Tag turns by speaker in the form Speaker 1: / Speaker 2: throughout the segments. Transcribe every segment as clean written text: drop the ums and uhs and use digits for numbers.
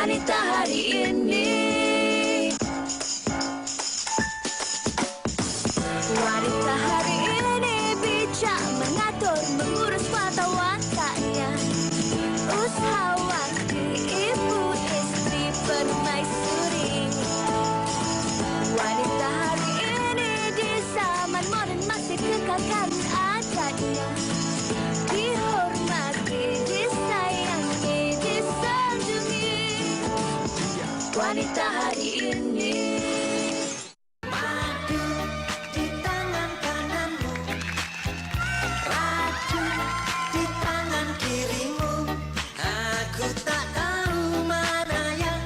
Speaker 1: wanita hari ini. Wanita hari ini bijak mengatur, mengurus mata wataknya. Usahawan, ibu, istri, permaisuri. Wanita hari ini di zaman modern masih kekalkan adatnya. Dihormati, disayangi, disanjungi. Wanita hari ini.
Speaker 2: Madu di tangan kananmu, racun di tangan kirimu. Aku tak tahu mana yang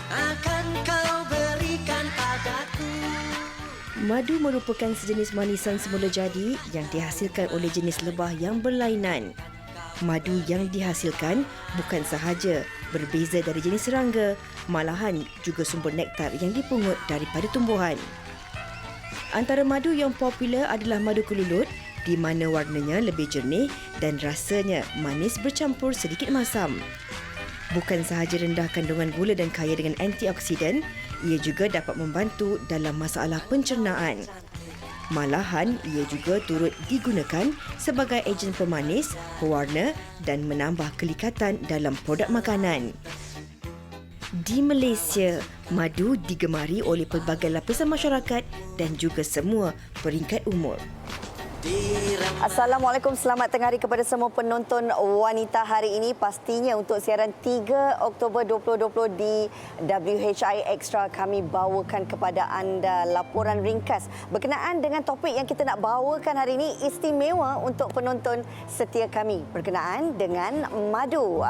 Speaker 2: akan kau berikan padaku.
Speaker 3: Madu merupakan sejenis manisan semula jadi yang dihasilkan oleh jenis lebah yang berlainan. Madu yang dihasilkan bukan sahaja berbeza dari jenis serangga, malahan juga sumber nektar yang dipungut daripada tumbuhan. Antara madu yang popular adalah madu kelulut di mana warnanya lebih jernih dan rasanya manis bercampur sedikit masam. Bukan sahaja rendah kandungan gula dan kaya dengan antioksidan, ia juga dapat membantu dalam masalah pencernaan. Malahan, ia juga turut digunakan sebagai ejen pemanis, pewarna dan menambah kelikatan dalam produk makanan. Di Malaysia, madu digemari oleh pelbagai lapisan masyarakat dan juga semua peringkat umur.
Speaker 4: Assalamualaikum, selamat tengah hari kepada semua penonton wanita hari ini. Pastinya untuk siaran 3 Oktober 2020 di WHI Extra, kami bawakan kepada anda laporan ringkas berkenaan dengan topik yang kita nak bawakan hari ini, istimewa untuk penonton setia kami berkenaan dengan madu.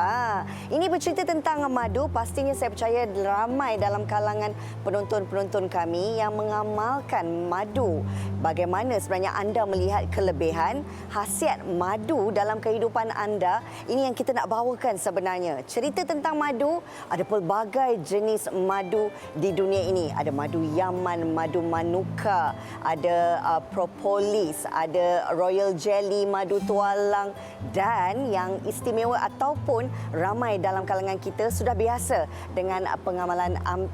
Speaker 4: Ini bercerita tentang madu. Pastinya saya percaya ramai dalam kalangan penonton-penonton kami yang mengamalkan madu. Bagaimana sebenarnya anda melihat kelebihan khasiat madu dalam kehidupan anda? Ini yang kita nak bawakan sebenarnya. Cerita tentang madu, ada pelbagai jenis madu di dunia ini. Ada madu Yaman, madu Manuka, ada propolis, ada royal jelly, madu tualang, dan yang istimewa ataupun ramai dalam kalangan kita sudah biasa dengan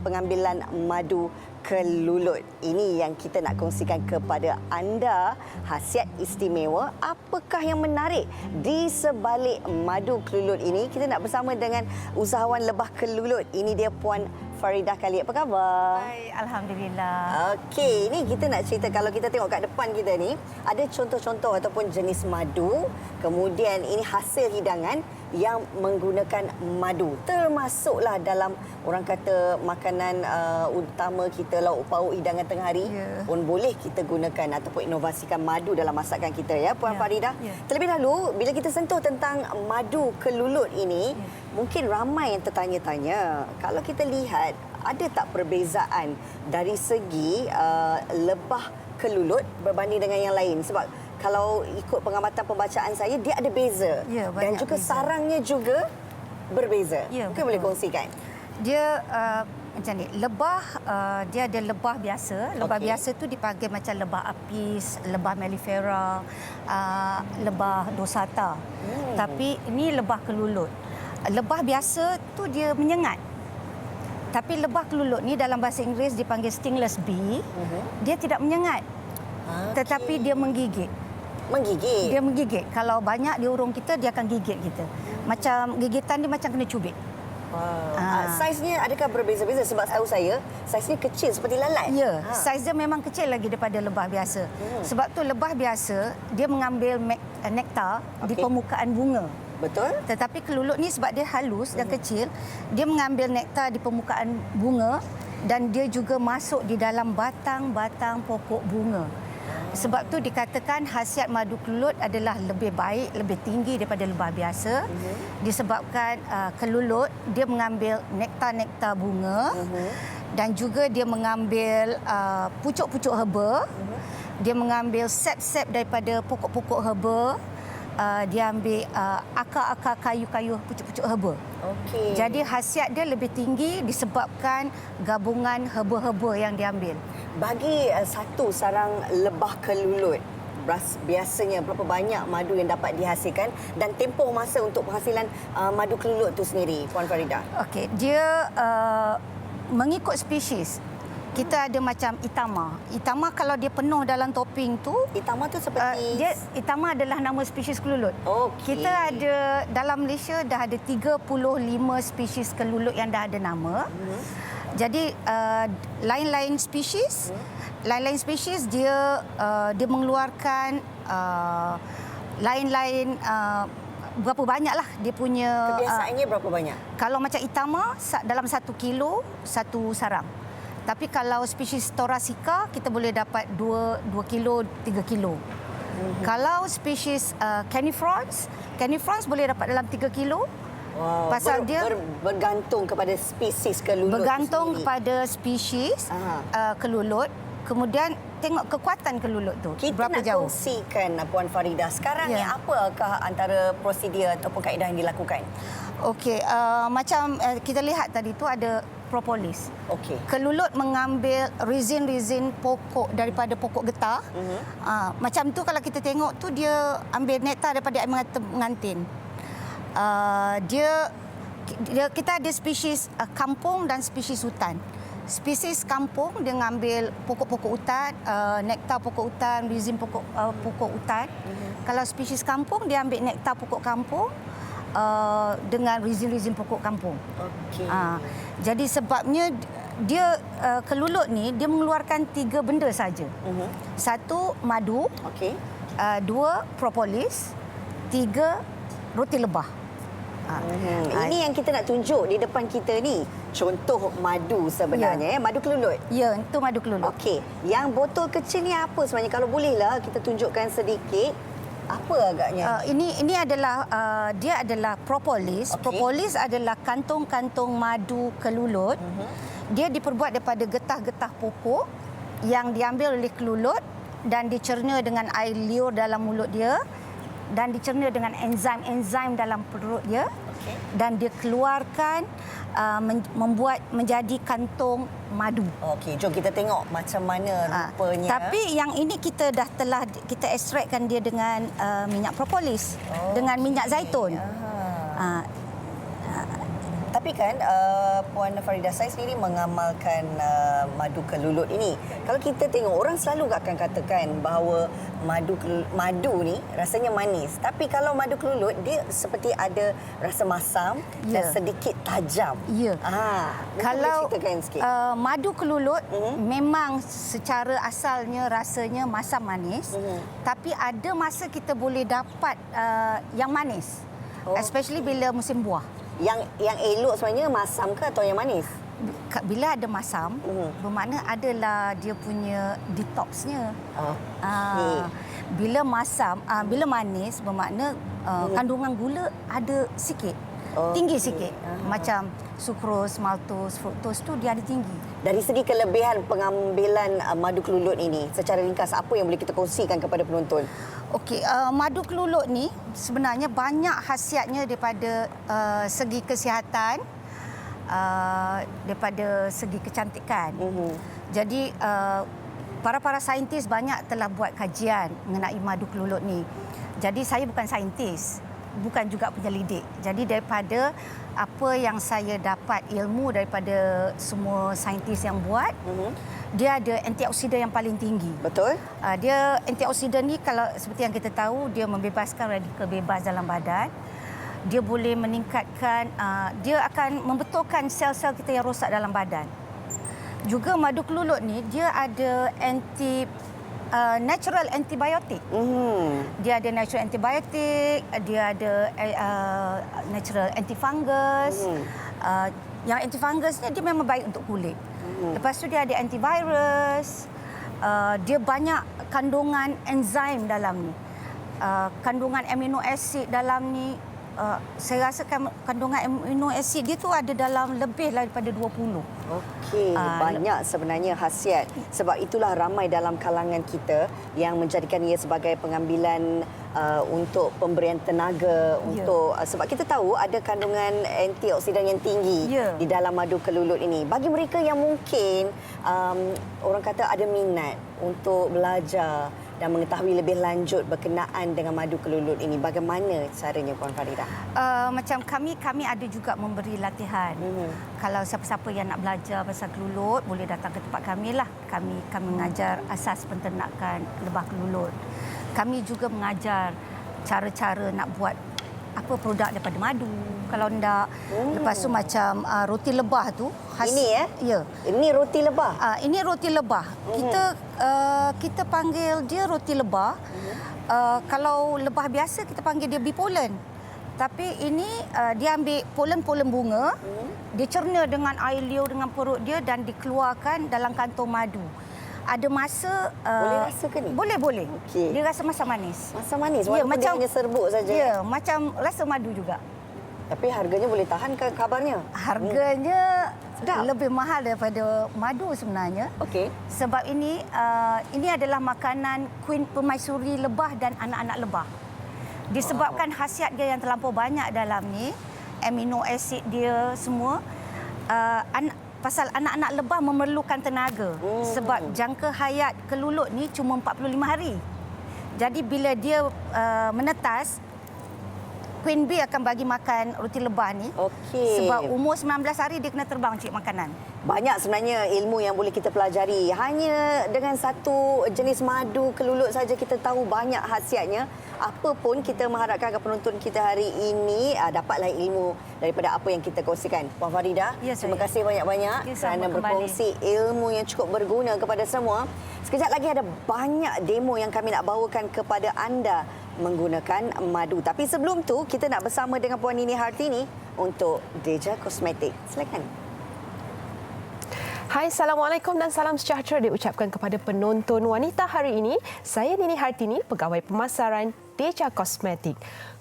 Speaker 4: pengambilan madu kelulut. Ini yang kita nak kongsikan kepada anda, khasiat istimewa. Apakah yang menarik di sebalik madu kelulut ini? Kita nak bersama dengan usahawan lebah kelulut. Ini dia Puan Faridah Khalid. Apa khabar?
Speaker 5: Baik, alhamdulillah.
Speaker 4: Okey, ini kita nak cerita, kalau kita tengok kat depan kita ni, ada contoh-contoh ataupun jenis madu. Kemudian ini hasil hidangan yang menggunakan madu. Termasuklah dalam orang kata makanan utama kita, lauk pauk hidangan tengah hari pun boleh kita gunakan ataupun inovasikan madu dalam masakan kita, ya Puan Faridah. Terlebih dahulu, bila kita sentuh tentang madu kelulut ini, mungkin ramai yang tertanya-tanya, kalau kita lihat ada tak perbezaan dari segi lebah kelulut berbanding dengan yang lain? Sebab kalau ikut pengamatan pembacaan saya, dia ada beza. Dan juga beza. Sarangnya juga berbeza. Mungkin boleh kongsikan.
Speaker 5: Dia macam ni, lebah, dia ada lebah biasa. Lebah biasa tu dipanggil macam lebah apis, lebah mellifera, lebah dosata. Tapi ini lebah kelulut. Lebah biasa tu dia menyengat. Tapi lebah kelulut ni dalam bahasa Inggeris dipanggil stingless bee. Dia tidak menyengat. Tetapi dia menggigit.
Speaker 4: Menggigit? Dia
Speaker 5: menggigit. Kalau banyak di urung kita, dia akan gigit kita. Macam gigitan dia macam kena cubit.
Speaker 4: Saiznya adakah berbeza-beza? Sebab tahu saya, saiznya kecil seperti lalat.
Speaker 5: Ya, saiz dia memang kecil lagi daripada lebah biasa. Sebab tu lebah biasa, dia mengambil nektar di permukaan bunga.
Speaker 4: Betul.
Speaker 5: Tetapi kelulut ni sebab dia halus dan kecil, dia mengambil nektar di permukaan bunga dan dia juga masuk di dalam batang-batang pokok bunga. Sebab tu dikatakan khasiat madu kelulut adalah lebih baik, lebih tinggi daripada lebah biasa. Disebabkan kelulut dia mengambil nektar-nektar bunga dan juga dia mengambil pucuk-pucuk herba. Dia mengambil sep-sep daripada pokok-pokok herba. Dia ambil akar-akar kayu-kayu pucuk-pucuk herba. Jadi khasiat dia lebih tinggi disebabkan gabungan herba-herba yang diambil.
Speaker 4: Bagi satu sarang lebah kelulut, biasanya berapa banyak madu yang dapat dihasilkan dan tempoh masa untuk penghasilan madu kelulut tu sendiri, Puan Farida?
Speaker 5: Okey, dia mengikut spesies. Kita ada macam Itama. Itama kalau dia penuh dalam topping tu,
Speaker 4: Itama tu seperti...
Speaker 5: Itama adalah nama spesies kelulut.
Speaker 4: Okey.
Speaker 5: Kita ada dalam Malaysia dah ada 35 spesies kelulut yang dah ada nama. Jadi lain-lain spesies, dia mengeluarkan lain-lain berapa banyaklah dia punya.
Speaker 4: Kebiasaannya berapa banyak?
Speaker 5: Kalau macam Itama dalam 1 kilo satu sarang. Tapi kalau spesies Thoracea kita boleh dapat 2 kilo, 3 kilo. Kalau spesies Canifrons boleh dapat dalam 3 kilo.
Speaker 4: Wow.
Speaker 5: Pasal dia
Speaker 4: bergantung kepada spesies kelulut.
Speaker 5: Bergantung
Speaker 4: sendiri.
Speaker 5: kepada spesies kelulut. Kemudian tengok kekuatan kelulut tu.
Speaker 4: Kita
Speaker 5: berapa
Speaker 4: nak
Speaker 5: jauh.
Speaker 4: kongsikan, Puan Farida, sekarang ni apakah antara prosedur ataupun kaedah yang dilakukan?
Speaker 5: Okey, macam kita lihat tadi tu ada propolis.
Speaker 4: Okey.
Speaker 5: Kelulut mengambil rezin-rezin pokok daripada pokok getah. Macam tu kalau kita tengok tu dia ambil nektar daripada air mengantin. Kita ada spesies kampung dan spesies hutan. Spesies kampung dia mengambil pokok-pokok hutan, nektar pokok hutan, rezin pokok hutan. Kalau spesies kampung dia ambil nektar pokok kampung dengan rezin-rezin pokok kampung.
Speaker 4: Okey.
Speaker 5: Jadi sebabnya dia kelulut ni dia mengeluarkan 3 benda saja. 1 madu,
Speaker 4: Okey.
Speaker 5: 2 propolis, 3 roti lebah.
Speaker 4: Ini yang kita nak tunjuk di depan kita ni. Contoh madu sebenarnya, madu kelulut.
Speaker 5: Ya, itu madu kelulut.
Speaker 4: Okey, yang botol kecil ni apa sebenarnya? Kalau bolehlah kita tunjukkan sedikit. Apa agaknya?
Speaker 5: Ini adalah dia adalah propolis.
Speaker 4: Okey.
Speaker 5: Propolis adalah kantung-kantung madu kelulut. Dia diperbuat daripada getah-getah pokok yang diambil oleh kelulut dan dicerna dengan air liur dalam mulut dia dan dicerna dengan enzim-enzim dalam perut dia. Dan dia keluarkan membuat menjadi kantung madu.
Speaker 4: Okey, jom kita tengok macam mana rupanya.
Speaker 5: Tapi yang ini kita kita ekstrakkan dia dengan minyak propolis, dengan minyak zaitun.
Speaker 4: Tapi kan Puan Farida, saya sendiri mengamalkan madu kelulut ini. Kalau kita tengok, orang selalu akan katakan bahawa madu ni rasanya manis. Tapi kalau madu kelulut, dia seperti ada rasa masam dan sedikit tajam.
Speaker 5: Ya. Kalau
Speaker 4: ceritakan sikit.
Speaker 5: madu kelulut memang secara asalnya rasanya masam manis. Tapi ada masa kita boleh dapat yang manis. Especially bila musim buah.
Speaker 4: Yang elok sebenarnya masam ke atau yang manis?
Speaker 5: Bila ada masam, bermakna adalah dia punya detoxnya. Bila masam, bila manis, bermakna kandungan gula ada sikit. Tinggi sikit. Macam sukros, maltos, fruktos tu dia ada tinggi.
Speaker 4: Dari segi kelebihan pengambilan madu kelulut ini, secara ringkas apa yang boleh kita kongsikan kepada penonton?
Speaker 5: Okey, madu kelulut ni sebenarnya banyak khasiatnya daripada segi kesihatan, daripada segi kecantikan. Jadi para saintis banyak telah buat kajian mengenai madu kelulut ni. Jadi saya bukan saintis, bukan juga penyelidik. Jadi daripada apa yang saya dapat ilmu daripada semua saintis yang buat, dia ada antioksidan yang paling tinggi.
Speaker 4: Betul?
Speaker 5: Dia antioksidan ni kalau seperti yang kita tahu, dia membebaskan radikal bebas dalam badan. Dia boleh meningkatkan, dia akan membetulkan sel-sel kita yang rosak dalam badan. Juga madu kelulut ni dia ada natural antibiotik. Dia ada natural antibiotik, dia ada natural antifungus. Yang antifungus ni dia memang baik untuk kulit. Lepas tu dia ada antivirus. Dia banyak kandungan enzim dalam ni. Kandungan amino acid dalam ni. Saya rasa kandungan amino acid dia tu ada dalam lebih daripada 20.
Speaker 4: Okey, banyak sebenarnya khasiat. Sebab itulah ramai dalam kalangan kita yang menjadikan ia sebagai pengambilan untuk pemberian tenaga untuk sebab kita tahu ada kandungan antioksidan yang tinggi di dalam madu kelulut ini. Bagi mereka yang mungkin orang kata ada minat untuk belajar dan mengetahui lebih lanjut berkenaan dengan madu kelulut ini. Bagaimana caranya Puan Farida?
Speaker 5: Macam kami ada juga memberi latihan. Kalau siapa-siapa yang nak belajar pasal kelulut boleh datang ke tempat kami lah. Kami mengajar asas penternakan lebah kelulut. Kami juga mengajar cara-cara nak buat produk daripada madu. Kalau ndak, lepas tu macam roti lebah tu.
Speaker 4: Ini
Speaker 5: Ya.
Speaker 4: Ini roti lebah.
Speaker 5: Ini roti lebah. Kita panggil dia roti lebah. Kalau lebah biasa kita panggil dia bee pollen. Tapi ini dia ambil polen-polen bunga, dia cerna dengan air liur dengan perut dia dan dikeluarkan dalam kantong madu. Ada masa
Speaker 4: Boleh rasa ke ni?
Speaker 5: Boleh.
Speaker 4: Okey.
Speaker 5: Dia rasa masam manis.
Speaker 4: Masam manis walaupun dia hanya serbuk saja.
Speaker 5: Ya, macam rasa madu juga.
Speaker 4: Tapi harganya boleh tahan ke kabarnya?
Speaker 5: Harganya
Speaker 4: Sedap.
Speaker 5: lebih mahal daripada madu sebenarnya.
Speaker 4: Okey.
Speaker 5: Sebab ini adalah makanan Queen Permaisuri lebah dan anak-anak lebah. Disebabkan khasiat dia yang terlampau banyak dalam ni, amino acid dia semua, pasal anak-anak lebah memerlukan tenaga. Sebab jangka hayat kelulut ni cuma 45 hari. Jadi bila dia menetas, Queen Bee akan bagi makan roti lebah ni.
Speaker 4: Okey.
Speaker 5: Sebab umur 19 hari dia kena terbang cari makanan.
Speaker 4: Banyak sebenarnya ilmu yang boleh kita pelajari. Hanya dengan satu jenis madu kelulut saja kita tahu banyak khasiatnya. Apa pun kita mengharapkan kepada penonton kita hari ini dapatlah ilmu daripada apa yang kita kongsikan. Puan Farida,
Speaker 5: Ya,
Speaker 4: terima
Speaker 5: saya.
Speaker 4: kasih banyak-banyak
Speaker 5: Ya,
Speaker 4: kerana
Speaker 5: sama
Speaker 4: berkongsi ilmu yang cukup berguna kepada semua. Sekejap lagi ada banyak demo yang kami nak bawakan kepada anda menggunakan madu. Tapi sebelum tu, kita nak bersama dengan Puan Nini Hartini untuk Deja Kosmetik. Silakan.
Speaker 6: Hai, Assalamualaikum dan salam sejahtera diucapkan kepada penonton wanita hari ini. Saya Nini Hartini, pegawai pemasaran Deja Kosmetik.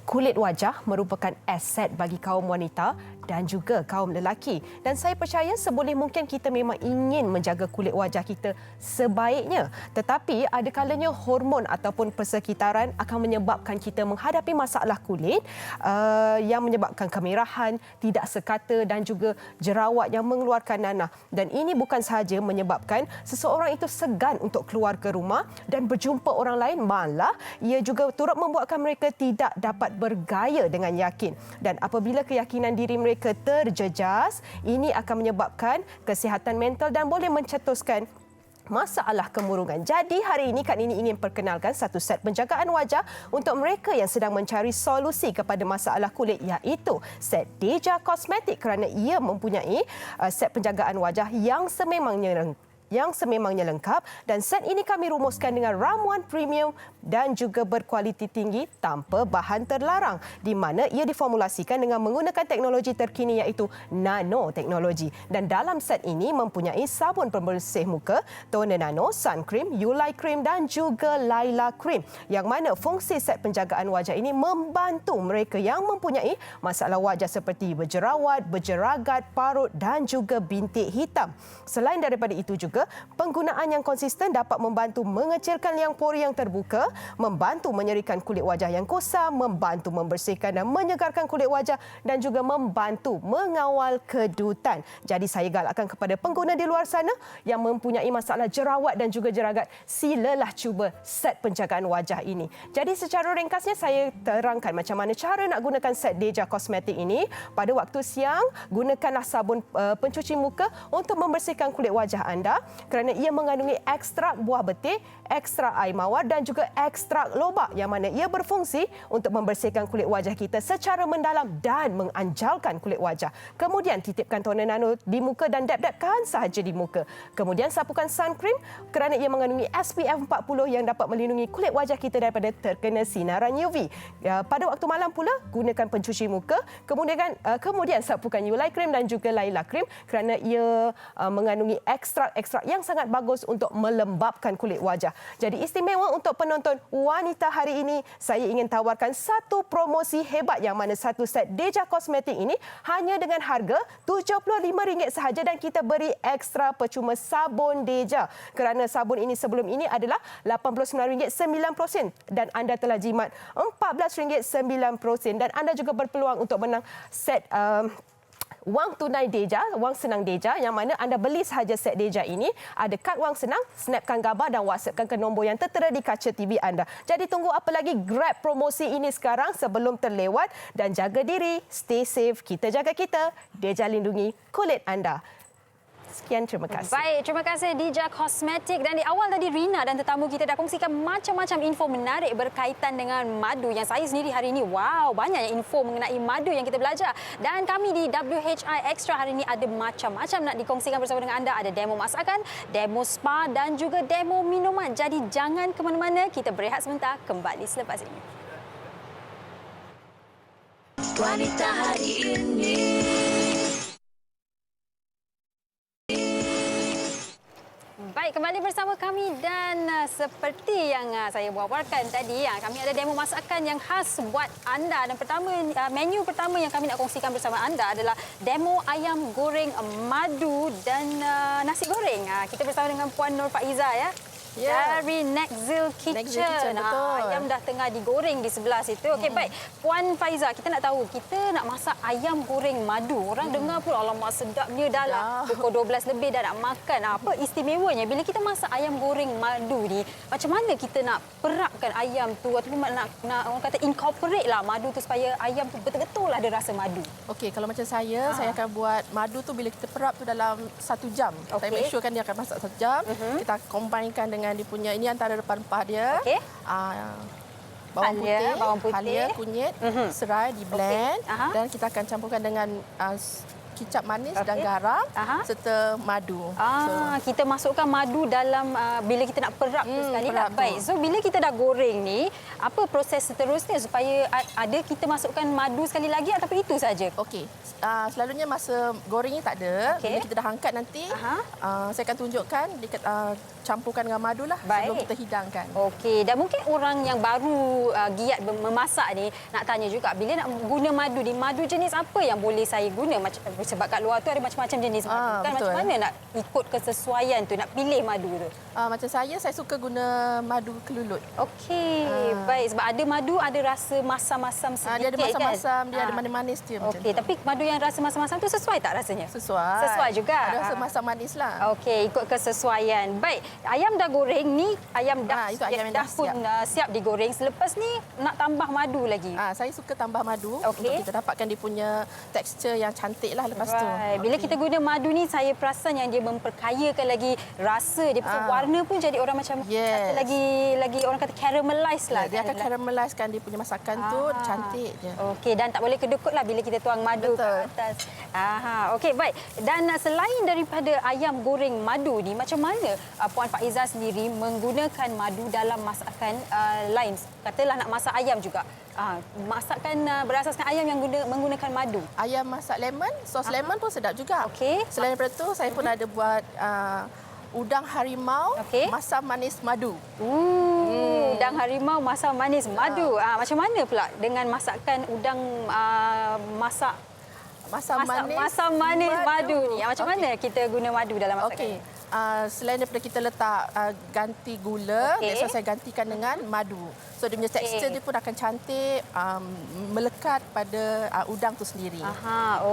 Speaker 6: Kulit wajah merupakan aset bagi kaum wanita dan juga kaum lelaki. Dan saya percaya seboleh mungkin kita memang ingin menjaga kulit wajah kita sebaiknya. Tetapi ada kalanya hormon ataupun persekitaran akan menyebabkan kita menghadapi masalah kulit yang menyebabkan kemerahan, tidak sekata dan juga jerawat yang mengeluarkan nanah. Dan ini bukan sahaja menyebabkan seseorang itu segan untuk keluar ke rumah dan berjumpa orang lain, malah ia juga turut membuatkan mereka tidak dapat bergaya dengan yakin. Dan apabila keyakinan diri mereka terjejas, ini akan menyebabkan kesihatan mental dan boleh mencetuskan masalah kemurungan. Jadi hari ini Kak Nini ingin perkenalkan satu set penjagaan wajah untuk mereka yang sedang mencari solusi kepada masalah kulit, iaitu set Deja Kosmetik, kerana ia mempunyai set penjagaan wajah yang sememangnya lengkap, dan set ini kami rumuskan dengan ramuan premium dan juga berkualiti tinggi tanpa bahan terlarang, di mana ia diformulasikan dengan menggunakan teknologi terkini iaitu nanoteknologi. Dan dalam set ini mempunyai sabun pembersih muka, toner nano, sun cream, Ulay cream dan juga Laila cream, yang mana fungsi set penjagaan wajah ini membantu mereka yang mempunyai masalah wajah seperti berjerawat, berjeragat, parut dan juga bintik hitam. Selain daripada itu juga, penggunaan yang konsisten dapat membantu mengecilkan liang pori yang terbuka, membantu menyerikan kulit wajah yang kusam, membantu membersihkan dan menyegarkan kulit wajah dan juga membantu mengawal kedutan. Jadi saya galakkan kepada pengguna di luar sana yang mempunyai masalah jerawat dan juga jeragat, silalah cuba set penjagaan wajah ini. Jadi secara ringkasnya saya terangkan macam mana cara nak gunakan set Deja Kosmetik ini. Pada waktu siang, gunakanlah sabun pencuci muka untuk membersihkan kulit wajah anda, kerana ia mengandungi ekstrak buah betik, ekstrak air mawar dan juga ekstrak lobak, yang mana ia berfungsi untuk membersihkan kulit wajah kita secara mendalam dan menganjalkan kulit wajah. Kemudian titipkan toner nano di muka dan dab-dabkan sahaja di muka. Kemudian sapukan sun cream kerana ia mengandungi SPF 40 yang dapat melindungi kulit wajah kita daripada terkena sinaran UV. Pada waktu malam pula gunakan pencuci muka, kemudian sapukan Ulay cream dan juga Laila cream kerana ia mengandungi ekstrak-ekstrak yang sangat bagus untuk melembapkan kulit wajah. Jadi istimewa untuk penonton wanita hari ini, saya ingin tawarkan satu promosi hebat, yang mana satu set Deja Kosmetik ini hanya dengan harga RM75 sahaja, dan kita beri ekstra percuma sabun Deja, kerana sabun ini sebelum ini adalah RM89.9 dan anda telah jimat RM14.9 dan anda juga berpeluang untuk menang set wang tunai Deja, wang senang Deja yang mana anda beli sahaja set Deja ini, ada kad wang senang, snapkan gambar dan WhatsAppkan ke nombor yang tertera di kaca TV anda. Jadi tunggu apa lagi, grab promosi ini sekarang sebelum terlewat dan jaga diri, stay safe, kita jaga kita, Deja lindungi kulit anda. Sekian, terima kasih.
Speaker 7: Baik, terima kasih Deja Cosmetic. Dan di awal tadi Rina dan tetamu kita dah kongsikan macam-macam info menarik berkaitan dengan madu yang saya sendiri hari ini, wow, banyak info mengenai madu yang kita belajar. Dan kami di WHI Extra hari ini ada macam-macam nak dikongsikan bersama dengan anda. Ada demo masakan, demo spa dan juga demo minuman. Jadi jangan ke mana-mana, kita berehat sebentar, kembali selepas ini.
Speaker 1: Wanita hari ini.
Speaker 7: Baik, kembali bersama kami dan seperti yang saya wawarkan tadi, kami ada demo masakan yang khas buat anda. Dan menu pertama yang kami nak kongsikan bersama anda adalah demo ayam goreng madu dan nasi goreng. Kita bersama dengan Puan Nur Faiza ya. Dari Nexil Kitchen.
Speaker 6: Betul.
Speaker 7: Ayam dah tengah digoreng di sebelah situ. Okey, baik. Puan Faiza, kita nak tahu, kita nak masak ayam goreng madu. Orang dengar pun, alamak sedapnya dah lah. Pukul 12 lebih dah nak makan. Apa istimewanya bila kita masak ayam goreng madu ni? Macam mana kita nak perakkan ayam tu ataupun nak orang kata incorporate lah madu tu supaya ayam tu betul-betul ada rasa madu?
Speaker 8: Okey, kalau macam saya akan buat madu tu bila kita perap tu dalam 1 jam. Saya make sure kan dia akan masak 1 jam. Kita combinekan dengan dia punya, ini antara rempah-rempah dia.
Speaker 7: Okey.
Speaker 8: Bawang putih, halia, kunyit, serai di blend dan kita akan campurkan dengan kicap manis dan garam serta madu.
Speaker 7: Kita masukkan madu dalam bila kita nak perap tu sekali lah. Baik. So bila kita dah goreng ni, apa proses seterusnya supaya ada kita masukkan madu sekali lagi ataupun itu saja?
Speaker 8: Okey. Selalunya masa goreng ni tak ada. Bila kita dah angkat nanti, saya akan tunjukkan campurkan dengan madu lah sebelum kita hidangkan.
Speaker 7: Okey. Dan mungkin orang yang baru giat memasak ni nak tanya juga, bila nak guna madu ni, madu jenis apa yang boleh saya guna? Sebab kat luar tu ada macam-macam jenis madu. Kan macam mana nak ikut kesesuaian tu, nak pilih madu tu?
Speaker 8: Macam saya suka guna madu kelulut.
Speaker 7: Okey. Baik, sebab ada madu ada rasa masam-masam sedikit.
Speaker 8: Dia ada masam-masam,
Speaker 7: kan?
Speaker 8: dia ada manis-manis dia macam tu.
Speaker 7: Okey, tapi madu yang rasa masam-masam tu sesuai tak rasanya?
Speaker 8: Sesuai.
Speaker 7: Sesuai juga.
Speaker 8: Ada rasa masam manis lah.
Speaker 7: Okey, ikut kesesuaian. Baik, ayam dah goreng ni, ayam dah
Speaker 8: itu ayam yang dah
Speaker 7: pun siap digoreng. Selepas ni nak tambah madu lagi.
Speaker 8: Saya suka tambah madu untuk kita dapatkan dia punya tekstur yang cantik lah lepas tu.
Speaker 7: Bila kita guna madu ni, saya perasan yang dia memperkayakan lagi rasa dia, warna pun jadi orang macam kata lagi orang kata caramelize lah.
Speaker 8: Dia akan caramelizekan dia punya masakan tu, cantik je.
Speaker 7: Okey, dan tak boleh kedekut lah bila kita tuang madu ke atas. Okey, baik. Dan selain daripada ayam goreng madu ni, macam mana Puan Faiza sendiri menggunakan madu dalam masakan lain? Katalah nak masak ayam juga. Masakan berasaskan ayam yang menggunakan madu.
Speaker 8: Ayam masak lemon, sos lemon pun sedap juga.
Speaker 7: Okey.
Speaker 8: Selain daripada tu, saya pun ada buat udang harimau masam manis madu.
Speaker 7: Udang harimau masam manis madu. Macam mana pula dengan masakan udang masam manis madu ni? Macam mana kita guna madu dalam masakan?
Speaker 8: Selain daripada kita letak ganti gula, that's why saya gantikan dengan madu. So dia punya tekstur dia pun akan cantik, melekat pada udang tu sendiri.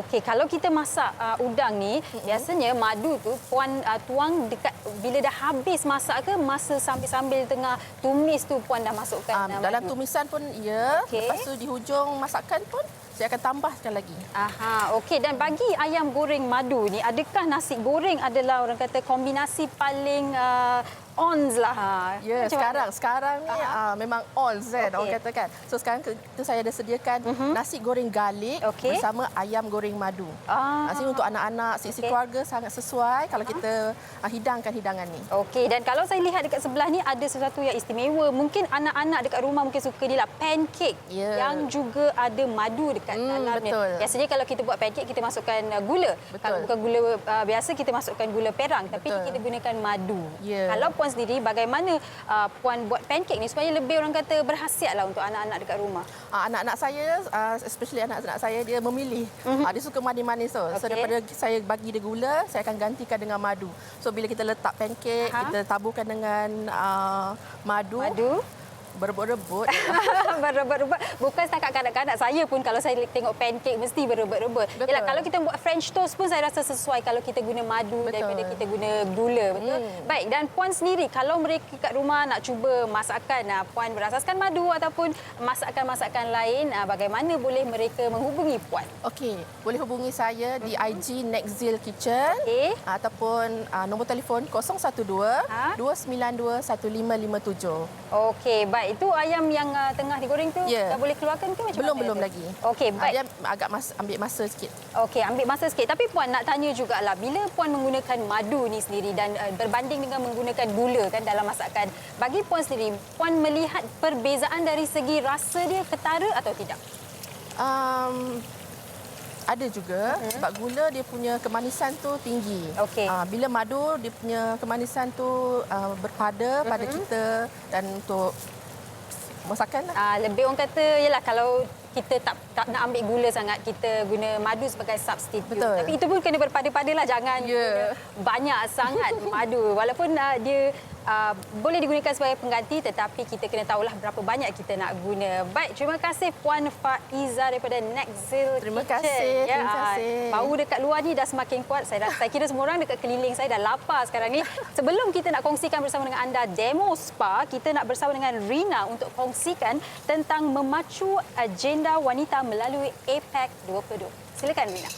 Speaker 7: Okey. Kalau kita masak udang ni, biasanya madu tu Puan tuang dekat bila dah habis masak ke masa sambil-sambil tengah tumis tu Puan dah masukkan madu?
Speaker 8: Dalam tumisan pun ya. Lepas tu di hujung masakan pun saya akan tambahkan lagi.
Speaker 7: Okey. Dan bagi ayam goreng madu ni, adakah nasi goreng adalah orang kata kombinasi paling ons lah?
Speaker 8: Ya, sekarang ni memang ons kan orang kata kan. So sekarang tu saya ada sediakan nasi goreng garlic bersama ayam goreng madu. Nasi untuk anak-anak, sisi keluarga sangat sesuai kalau kita hidangkan hidangan ni.
Speaker 7: Okey, dan kalau saya lihat dekat sebelah ni ada sesuatu yang istimewa. Mungkin anak-anak dekat rumah mungkin suka ni lah, pancake yang juga ada madu dekat dalamnya.
Speaker 8: Betul.
Speaker 7: Biasanya kalau kita buat pancake kita masukkan gula. Kalau bukan gula biasa kita masukkan gula perang, tapi kita gunakan madu. Kalau Puan sendiri bagaimana Puan buat pancake ni supaya lebih orang kata berkhasiat lah untuk anak-anak dekat rumah?
Speaker 8: Anak-anak saya, especially anak-anak saya, dia memilih. Dia suka manis-manis tu. So daripada saya bagi dia gula, saya akan gantikan dengan madu. So bila kita letak pancake, kita taburkan dengan madu. berebut-rebut.
Speaker 7: Berebut-rebut. Bukan setakat kanak-kanak. Saya pun kalau saya tengok pancake mesti berebut-rebut. Yalah, kalau kita buat French toast pun saya rasa sesuai kalau kita guna madu daripada kita guna gula. Betul? Baik, dan Puan sendiri kalau mereka kat rumah nak cuba masakan Puan berasaskan madu ataupun masakan-masakan lain, bagaimana boleh mereka menghubungi Puan?
Speaker 8: Okey, boleh hubungi saya di IG Nextzil Kitchen ataupun nombor telefon 012 292 1557.
Speaker 7: Okey, baik. Itu ayam yang tengah digoreng tu dah boleh keluarkan ke macam mana?
Speaker 8: Belum lagi.
Speaker 7: Okey, baik.
Speaker 8: Dia agak ambil masa sikit.
Speaker 7: Okey, ambil masa sikit. Tapi Puan nak tanya jugalah, bila Puan menggunakan madu ni sendiri dan berbanding dengan menggunakan gula kan dalam masakan, bagi Puan sendiri, Puan melihat perbezaan dari segi rasa dia ketara atau tidak?
Speaker 8: Ada juga sebab gula dia punya kemanisan tu tinggi.
Speaker 7: Okey.
Speaker 8: Bila madu dia punya kemanisan tu berpada pada kita dan untuk masakan lah.
Speaker 7: Lebih orang kata yalah kalau kita tak nak ambil gula sangat, kita guna madu sebagai substitute.
Speaker 8: Betul.
Speaker 7: Tapi itu pun kena berpada-padalah, jangan guna banyak sangat madu. Walaupun dia boleh digunakan sebagai pengganti, tetapi kita kena tahulah berapa banyak kita nak guna. Baik, terima kasih Puan Faiza daripada Nextzil
Speaker 8: Terima
Speaker 7: Kitchen.
Speaker 8: kasih, terima kasih.
Speaker 7: Bau dekat luar ni dah semakin kuat. Saya kira semua orang dekat keliling saya dah lapar sekarang ni. Sebelum kita nak kongsikan bersama dengan anda demo spa, kita nak bersama dengan Rina untuk kongsikan tentang memacu agenda wanita melalui APEC 2020. Silakan Rina.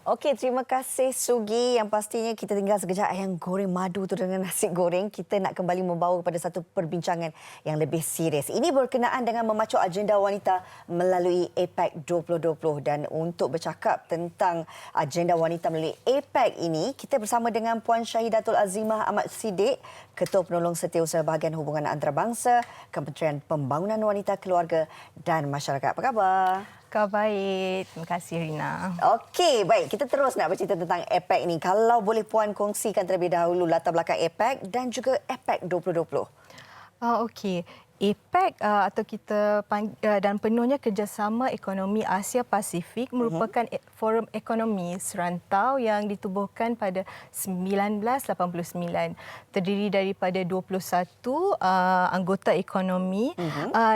Speaker 4: Okey, terima kasih Sugi. Yang pastinya kita tinggal sekejap ayam goreng madu tu dengan nasi goreng. Kita nak kembali membawa kepada satu perbincangan yang lebih serius. Ini berkenaan dengan memacu agenda wanita melalui APEC 2020. Dan untuk bercakap tentang agenda wanita melalui APEC ini, kita bersama dengan Puan Syahidatul Azimah Ahmad Siddiq, Ketua Penolong Setiausaha Bahagian Hubungan Antarabangsa, Kementerian Pembangunan Wanita, Keluarga dan Masyarakat. Apa khabar?
Speaker 9: Khabar baik. Terima kasih Rina.
Speaker 4: Okey, baik. Kita terus nak bercerita tentang APEC ini. Kalau boleh Puan kongsikan terlebih dahulu latar belakang APEC dan juga APEC 2020.
Speaker 9: Okey. APEC atau kita dan penuhnya Kerjasama Ekonomi Asia Pasifik merupakan forum ekonomi serantau yang ditubuhkan pada 1989. Terdiri daripada 21 anggota ekonomi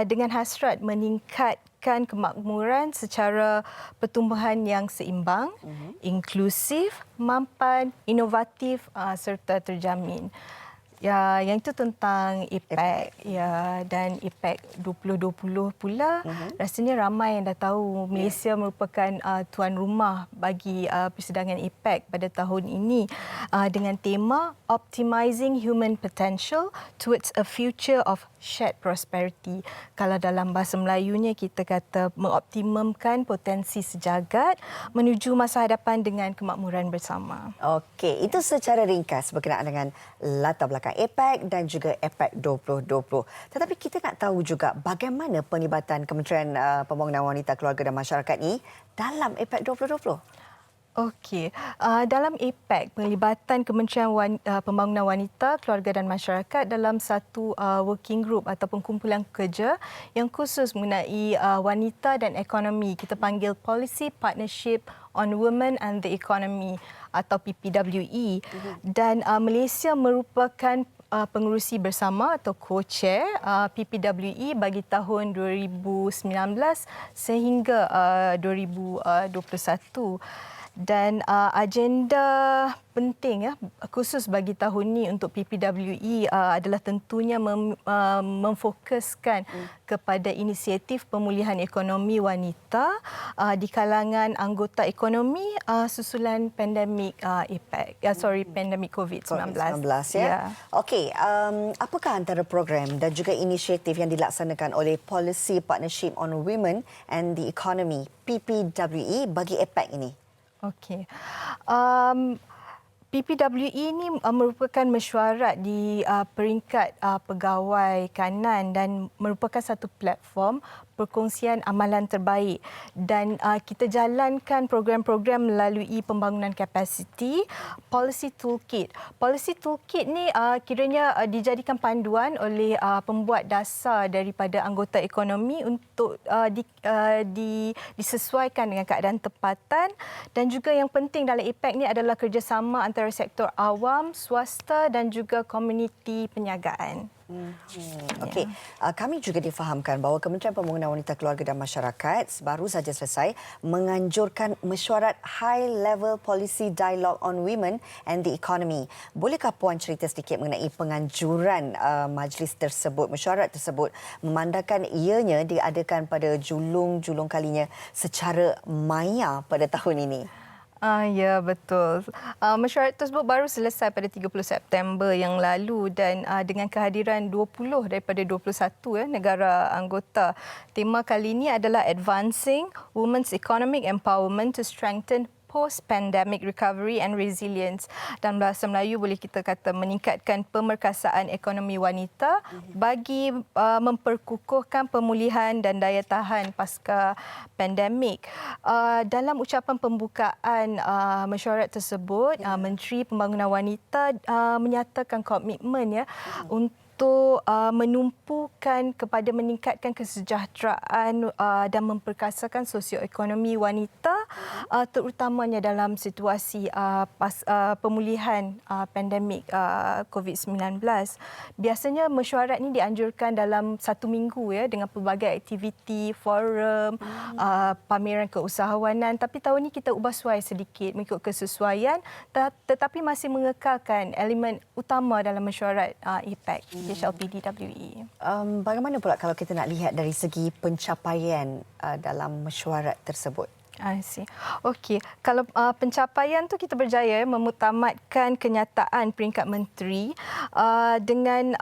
Speaker 9: dengan hasrat meningkatkan kemakmuran secara pertumbuhan yang seimbang, inklusif, mampan, inovatif serta terjamin. Ya, yang itu tentang APEC. Ya, dan APEC 2020 pula rasanya ramai yang dah tahu Malaysia merupakan tuan rumah bagi persidangan APEC pada tahun ini dengan tema Optimizing Human Potential Towards a Future of Shared Prosperity. Kalau dalam bahasa Melayunya kita kata mengoptimumkan potensi sejagat menuju masa hadapan dengan kemakmuran bersama.
Speaker 4: Okey, itu secara ringkas berkenaan dengan latar belakang APEC dan juga APEC 2020. Tetapi kita nak tahu juga bagaimana penglibatan Kementerian Pembangunan Wanita, Keluarga dan Masyarakat ini dalam APEC 2020.
Speaker 9: Okey, dalam APEC, penglibatan Kementerian Pembangunan Wanita, Keluarga dan Masyarakat dalam satu working group ataupun kumpulan kerja yang khusus mengenai wanita dan ekonomi. Kita panggil Policy Partnership on Women and the Economy atau PPWE. Dan Malaysia merupakan pengerusi bersama atau co-chair PPWE bagi tahun 2019 sehingga 2021. Dan agenda penting khusus bagi tahun ini untuk PPWE adalah tentunya memfokuskan kepada inisiatif pemulihan ekonomi wanita di kalangan anggota ekonomi susulan pandemik pandemik COVID-19.
Speaker 4: Ya. Okey, apakah antara program dan juga inisiatif yang dilaksanakan oleh Policy Partnership on Women and the Economy PPWE bagi APEC ini?
Speaker 9: Okey. PPWE ini merupakan mesyuarat di peringkat pegawai kanan dan merupakan satu platform perkongsian amalan terbaik dan kita jalankan program-program melalui pembangunan kapasiti Policy Toolkit. Policy Toolkit ni kiranya dijadikan panduan oleh pembuat dasar daripada anggota ekonomi untuk disesuaikan dengan keadaan tempatan dan juga yang penting dalam APEC ni adalah kerjasama antara sektor awam, swasta dan juga komuniti penyagaan.
Speaker 4: Okey, kami juga difahamkan bahawa Kementerian Pembangunan Wanita Keluarga dan Masyarakat baru saja selesai menganjurkan mesyuarat High Level Policy Dialogue on Women and the Economy. Bolehkah Puan cerita sedikit mengenai penganjuran majlis tersebut, mesyuarat tersebut, memandangkan ianya diadakan pada julung kalinya secara maya pada tahun ini?
Speaker 9: Ya, betul. Mesyuarat tersebut baru selesai pada 30 September yang lalu dan dengan kehadiran 20 daripada 21 negara anggota. Tema kali ini adalah Advancing Women's Economic Empowerment to Strengthen Post-Pandemic Recovery and Resilience. Dalam bahasa Melayu boleh kita kata meningkatkan pemerkasaan ekonomi wanita bagi memperkukuhkan pemulihan dan daya tahan pasca pandemik. Dalam ucapan pembukaan mesyuarat tersebut, Menteri Pembangunan Wanita menyatakan komitmen untuk menumpukan kepada meningkatkan kesejahteraan dan memperkasakan sosioekonomi wanita, terutamanya dalam situasi pemulihan pandemik COVID-19. Biasanya mesyuarat ini dianjurkan dalam 1 minggu dengan pelbagai aktiviti, forum, pameran keusahawanan. Tapi tahun ini kita ubah suai sedikit mengikut kesesuaian, tetapi masih mengekalkan elemen utama dalam mesyuarat APEC. HLPDWE.
Speaker 4: Bagaimana pula kalau kita nak lihat dari segi pencapaian dalam mesyuarat tersebut?
Speaker 9: I see. Okey, kalau pencapaian tu kita berjaya memutamatkan kenyataan peringkat menteri dengan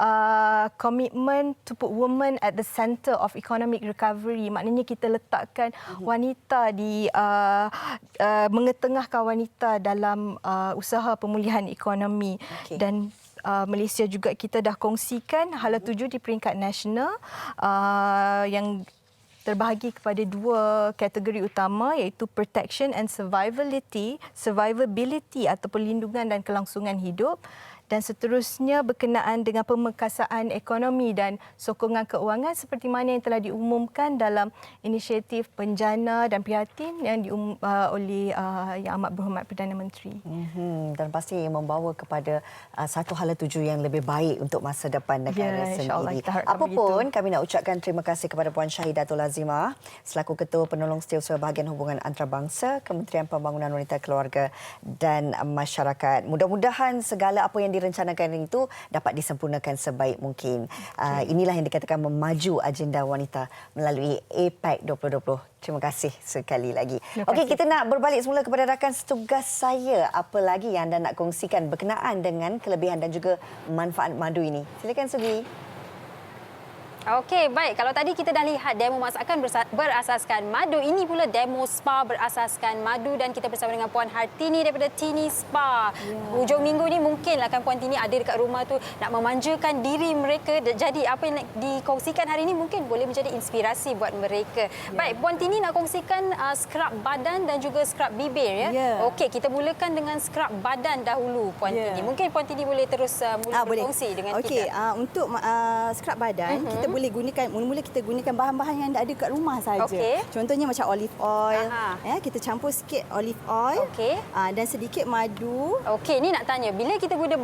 Speaker 9: komitmen to put women at the centre of economic recovery. Maknanya kita letakkan wanita di mengetengahkan wanita dalam usaha pemulihan ekonomi. Dan Malaysia juga kita dah kongsikan hala 7 di peringkat nasional yang terbahagi kepada 2 kategori utama iaitu protection and survivability atau perlindungan dan kelangsungan hidup, dan seterusnya berkenaan dengan pemerkasaan ekonomi dan sokongan keuangan seperti mana yang telah diumumkan dalam inisiatif Penjana dan Prihatin yang oleh Yang Amat Berhormat Perdana Menteri.
Speaker 4: Dan pasti membawa kepada satu hala tuju yang lebih baik untuk masa depan negara sendiri. Apapun, kami nak ucapkan terima kasih kepada Puan Syahidatul Azimah selaku Ketua Penolong Setiausaha Bahagian Hubungan Antarabangsa Kementerian Pembangunan Wanita Keluarga dan Masyarakat. Mudah-mudahan segala apa yang direncanakan itu dapat disempurnakan sebaik mungkin. Inilah yang dikatakan memaju agenda wanita melalui APEC 2020. Terima kasih sekali lagi. Okey, kita nak berbalik semula kepada rakan setugas saya. Apa lagi yang anda nak kongsikan berkenaan dengan kelebihan dan juga manfaat madu ini? Silakan Sugi.
Speaker 7: Okey, baik. Kalau tadi kita dah lihat demo masakan berasaskan madu, ini pula demo spa berasaskan madu dan kita bersama dengan Puan Hartini daripada Tini Spa. Hujung minggu ni mungkinlah kan Puan Tini ada dekat rumah tu nak memanjakan diri mereka. Jadi apa yang nak dikongsikan hari ini mungkin boleh menjadi inspirasi buat mereka. Baik, Puan Tini nak kongsikan scrub badan dan juga scrub bibir ya. Okey, kita mulakan dengan scrub badan dahulu Puan Tini. Mungkin Puan Tini boleh terus berkongsi dengan kita.
Speaker 5: Untuk scrub badan kita boleh gunakan, mula-mula kita gunakan bahan-bahan yang ada kat rumah saja. Contohnya macam olive oil, kita campur sikit olive oil dan sedikit madu. Okey,
Speaker 7: ni nak tanya, bila kita guna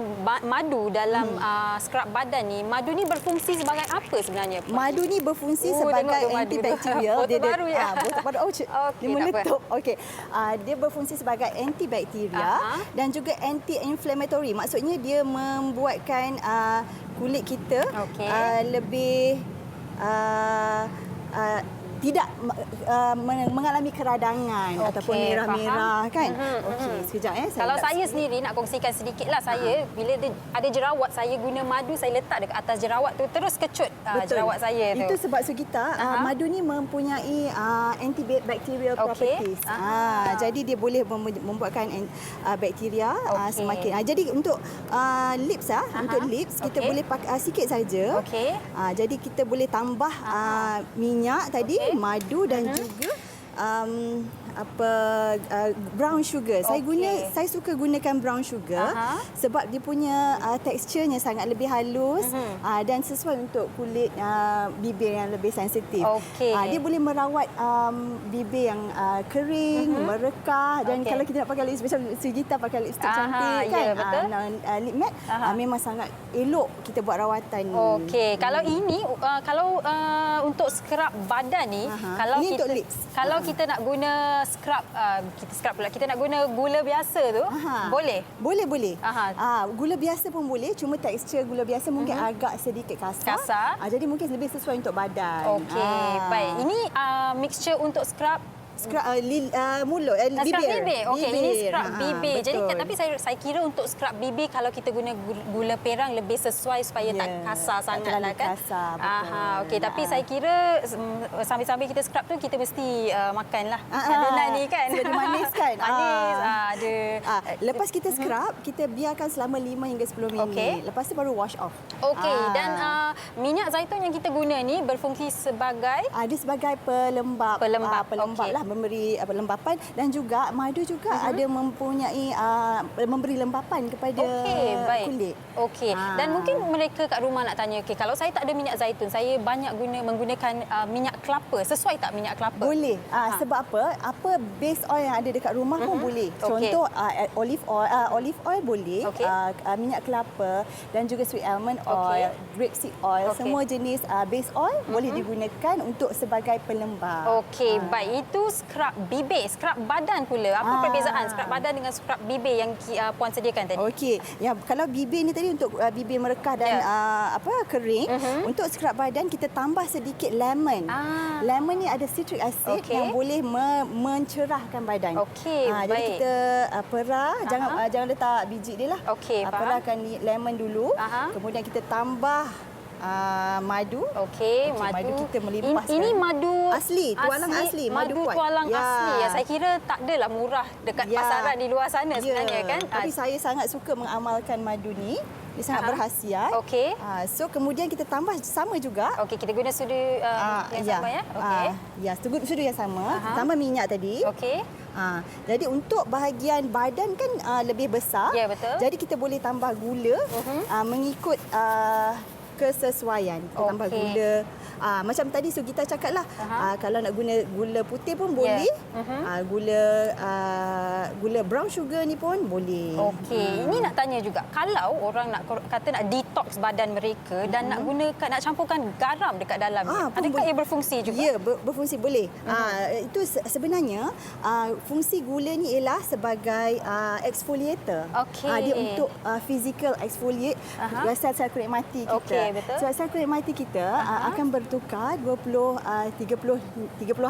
Speaker 7: madu dalam scrub badan ni, madu ni berfungsi sebagai apa sebenarnya?
Speaker 5: Madu ni berfungsi sebagai antibakterial.
Speaker 7: Botol baru ya.
Speaker 5: Botol baru. Dia meletup. Okey. Dia berfungsi sebagai antibakteria dan juga anti-inflammatory. Maksudnya dia membuatkan kulit kita lebih tidak mengalami keradangan ataupun merah-merah kan. Okey, sekejap
Speaker 7: Kalau saya sendiri nak kongsikan sedikitlah, saya bila ada jerawat, saya guna madu, saya letak dekat atas jerawat tu terus kecut jerawat saya tu.
Speaker 5: Itu sebab Sugita madu ni mempunyai antibacterial properties. Jadi dia boleh membuatkan bakteria semakin. Jadi untuk lips untuk lips kita boleh pakai sikit saja. Jadi kita boleh tambah minyak tadi, madu dan juga
Speaker 10: brown sugar. Saya suka gunakan brown sugar sebab dia punya teksturnya sangat lebih halus dan sesuai untuk kulit bibir yang lebih sensitif. Dia boleh merawat bibir yang kering, merekah, dan kalau kita nak pakai lipstick, macam Sugita pakai lipstick cantik kan, lip matte, memang sangat elok kita buat rawatan ni.
Speaker 7: Okey, kalau ini untuk scrub badan ni,
Speaker 10: ini untuk lips.
Speaker 7: Kalau kita nak guna scrub, kita nak guna gula biasa tu, boleh?
Speaker 10: Boleh. Gula biasa pun boleh, cuma tekstur gula biasa mungkin agak sedikit kasar. Jadi mungkin lebih sesuai untuk badan.
Speaker 7: Okey, baik. Ini mixture untuk scrub
Speaker 10: mulut, bibir.
Speaker 7: Okey, ini scrub bibir.
Speaker 10: Betul.
Speaker 7: Jadi tapi saya kira untuk scrub bibir kalau kita guna gula perang lebih sesuai supaya tak kasar sangatlah kan.
Speaker 10: Kasar, betul.
Speaker 7: Okey, tapi saya kira sambil-sambil kita scrub tu kita mesti makanlah adonan ni kan.
Speaker 10: Jadi manis kan?
Speaker 7: Manis. Ada.
Speaker 10: Lepas kita scrub, kita biarkan selama 5 hingga 10 minit. Lepas tu baru wash off.
Speaker 7: Okey, dan minyak zaitun yang kita guna ni berfungsi sebagai
Speaker 10: dia sebagai pelembap lah, memberi lembapan, dan juga madu juga ada mempunyai memberi lembapan kepada kulit.
Speaker 7: Okey. Dan mungkin mereka kat rumah nak tanya, kalau saya tak ada minyak zaitun, saya banyak menggunakan minyak kelapa. Sesuai tak minyak kelapa?
Speaker 10: Boleh. Sebab apa base oil yang ada dekat rumah pun boleh. Contoh olive oil boleh, minyak kelapa dan juga sweet almond oil, grapeseed oil, semua jenis base oil boleh digunakan untuk sebagai pelembap.
Speaker 7: Okey, baik. Itu scrub bibir, scrub badan pula. Apa perbezaan scrub badan dengan scrub bibir yang Puan sediakan tadi?
Speaker 10: Okey, kalau bibir ni tadi untuk bibir merekah dan kering, untuk scrub badan kita tambah sedikit lemon. Lemon ni ada citric acid yang boleh mencerahkan badan. Jadi kita perah, jangan letak biji dia lah. Perahkan lemon dulu, kemudian kita tambah madu.
Speaker 7: Madu
Speaker 10: kita melimpahkan.
Speaker 7: Ini madu
Speaker 10: asli, tualang asli,
Speaker 7: madu tualang asli. Saya kira tak adalah murah dekat pasaran di luar sana sebenarnya kan.
Speaker 10: Tapi saya sangat suka mengamalkan madu ni. Dia sangat berkhasiat. So kemudian kita tambah sama juga.
Speaker 7: Kita guna sudu yang sama ya.
Speaker 10: Sudu yang sama. Tambah minyak tadi. Jadi untuk bahagian badan kan lebih besar.
Speaker 7: Ya, betul.
Speaker 10: Jadi kita boleh tambah gula mengikut kesesuaian. Kita tambah gula. Macam tadi Sugita cakap lah, kalau nak guna gula putih pun boleh. Gula brown sugar ni pun boleh.
Speaker 7: Ini nak tanya juga, kalau orang nak detox badan mereka dan nak campurkan garam dekat dalam, adakah ia berfungsi juga?
Speaker 10: Ya, berfungsi, boleh. Itu sebenarnya fungsi gula ni ialah sebagai exfoliator. Dia untuk physical exfoliate sel-sel kulit mati kita.
Speaker 7: Betul.
Speaker 10: Sel kulit mati kita akan bertukar 30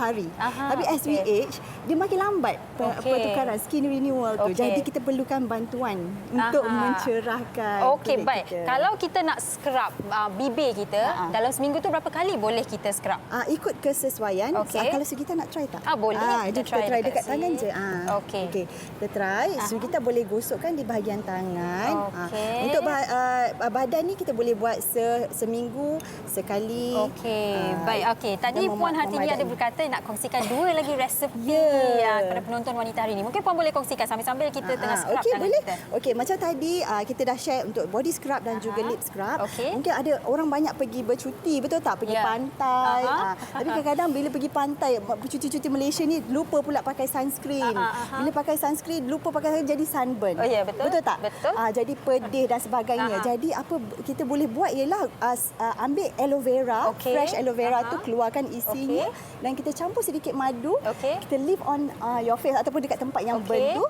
Speaker 10: hari. Tapi as we age, dia makin lambat pertukaran skin renewal tu. Jadi kita perlukan bantuan untuk mencerahkan kulit
Speaker 7: baik.
Speaker 10: kita.
Speaker 7: Kalau kita nak scrub bibir kita, dalam seminggu tu berapa kali boleh kita scrub?
Speaker 10: Ikut kesesuaian. Kalau Sugita nak try tak?
Speaker 7: Boleh.
Speaker 10: Kita try dekat tangan je. Kita try. Sugita boleh gosokkan di bahagian tangan. Untuk badan ni kita boleh buat seminggu sekali.
Speaker 7: Baik. Tadi Puan Hartini ada berkata nak kongsikan 2 lagi resepi kepada penonton wanita hari ini. Mungkin Puan boleh kongsikan sambil-sambil kita tengah scrub tangan
Speaker 10: boleh.
Speaker 7: kita.
Speaker 10: Macam tadi kita dah share untuk body scrub dan juga lip scrub. Mungkin ada orang banyak pergi bercuti, betul tak? Pergi pantai. Tapi kadang-kadang bila pergi pantai, cuti-cuti Malaysia ni lupa pula pakai sunscreen. Bila pakai sunscreen lupa pakai, jadi sunburn. Betul tak?
Speaker 7: Betul.
Speaker 10: Jadi pedih dan sebagainya. Jadi apa kita boleh buat ialah ambil aloe vera, fresh aloe vera tu keluarkan isinya dan kita campur sedikit madu. Kita leave on your face ataupun dekat tempat yang burn tu.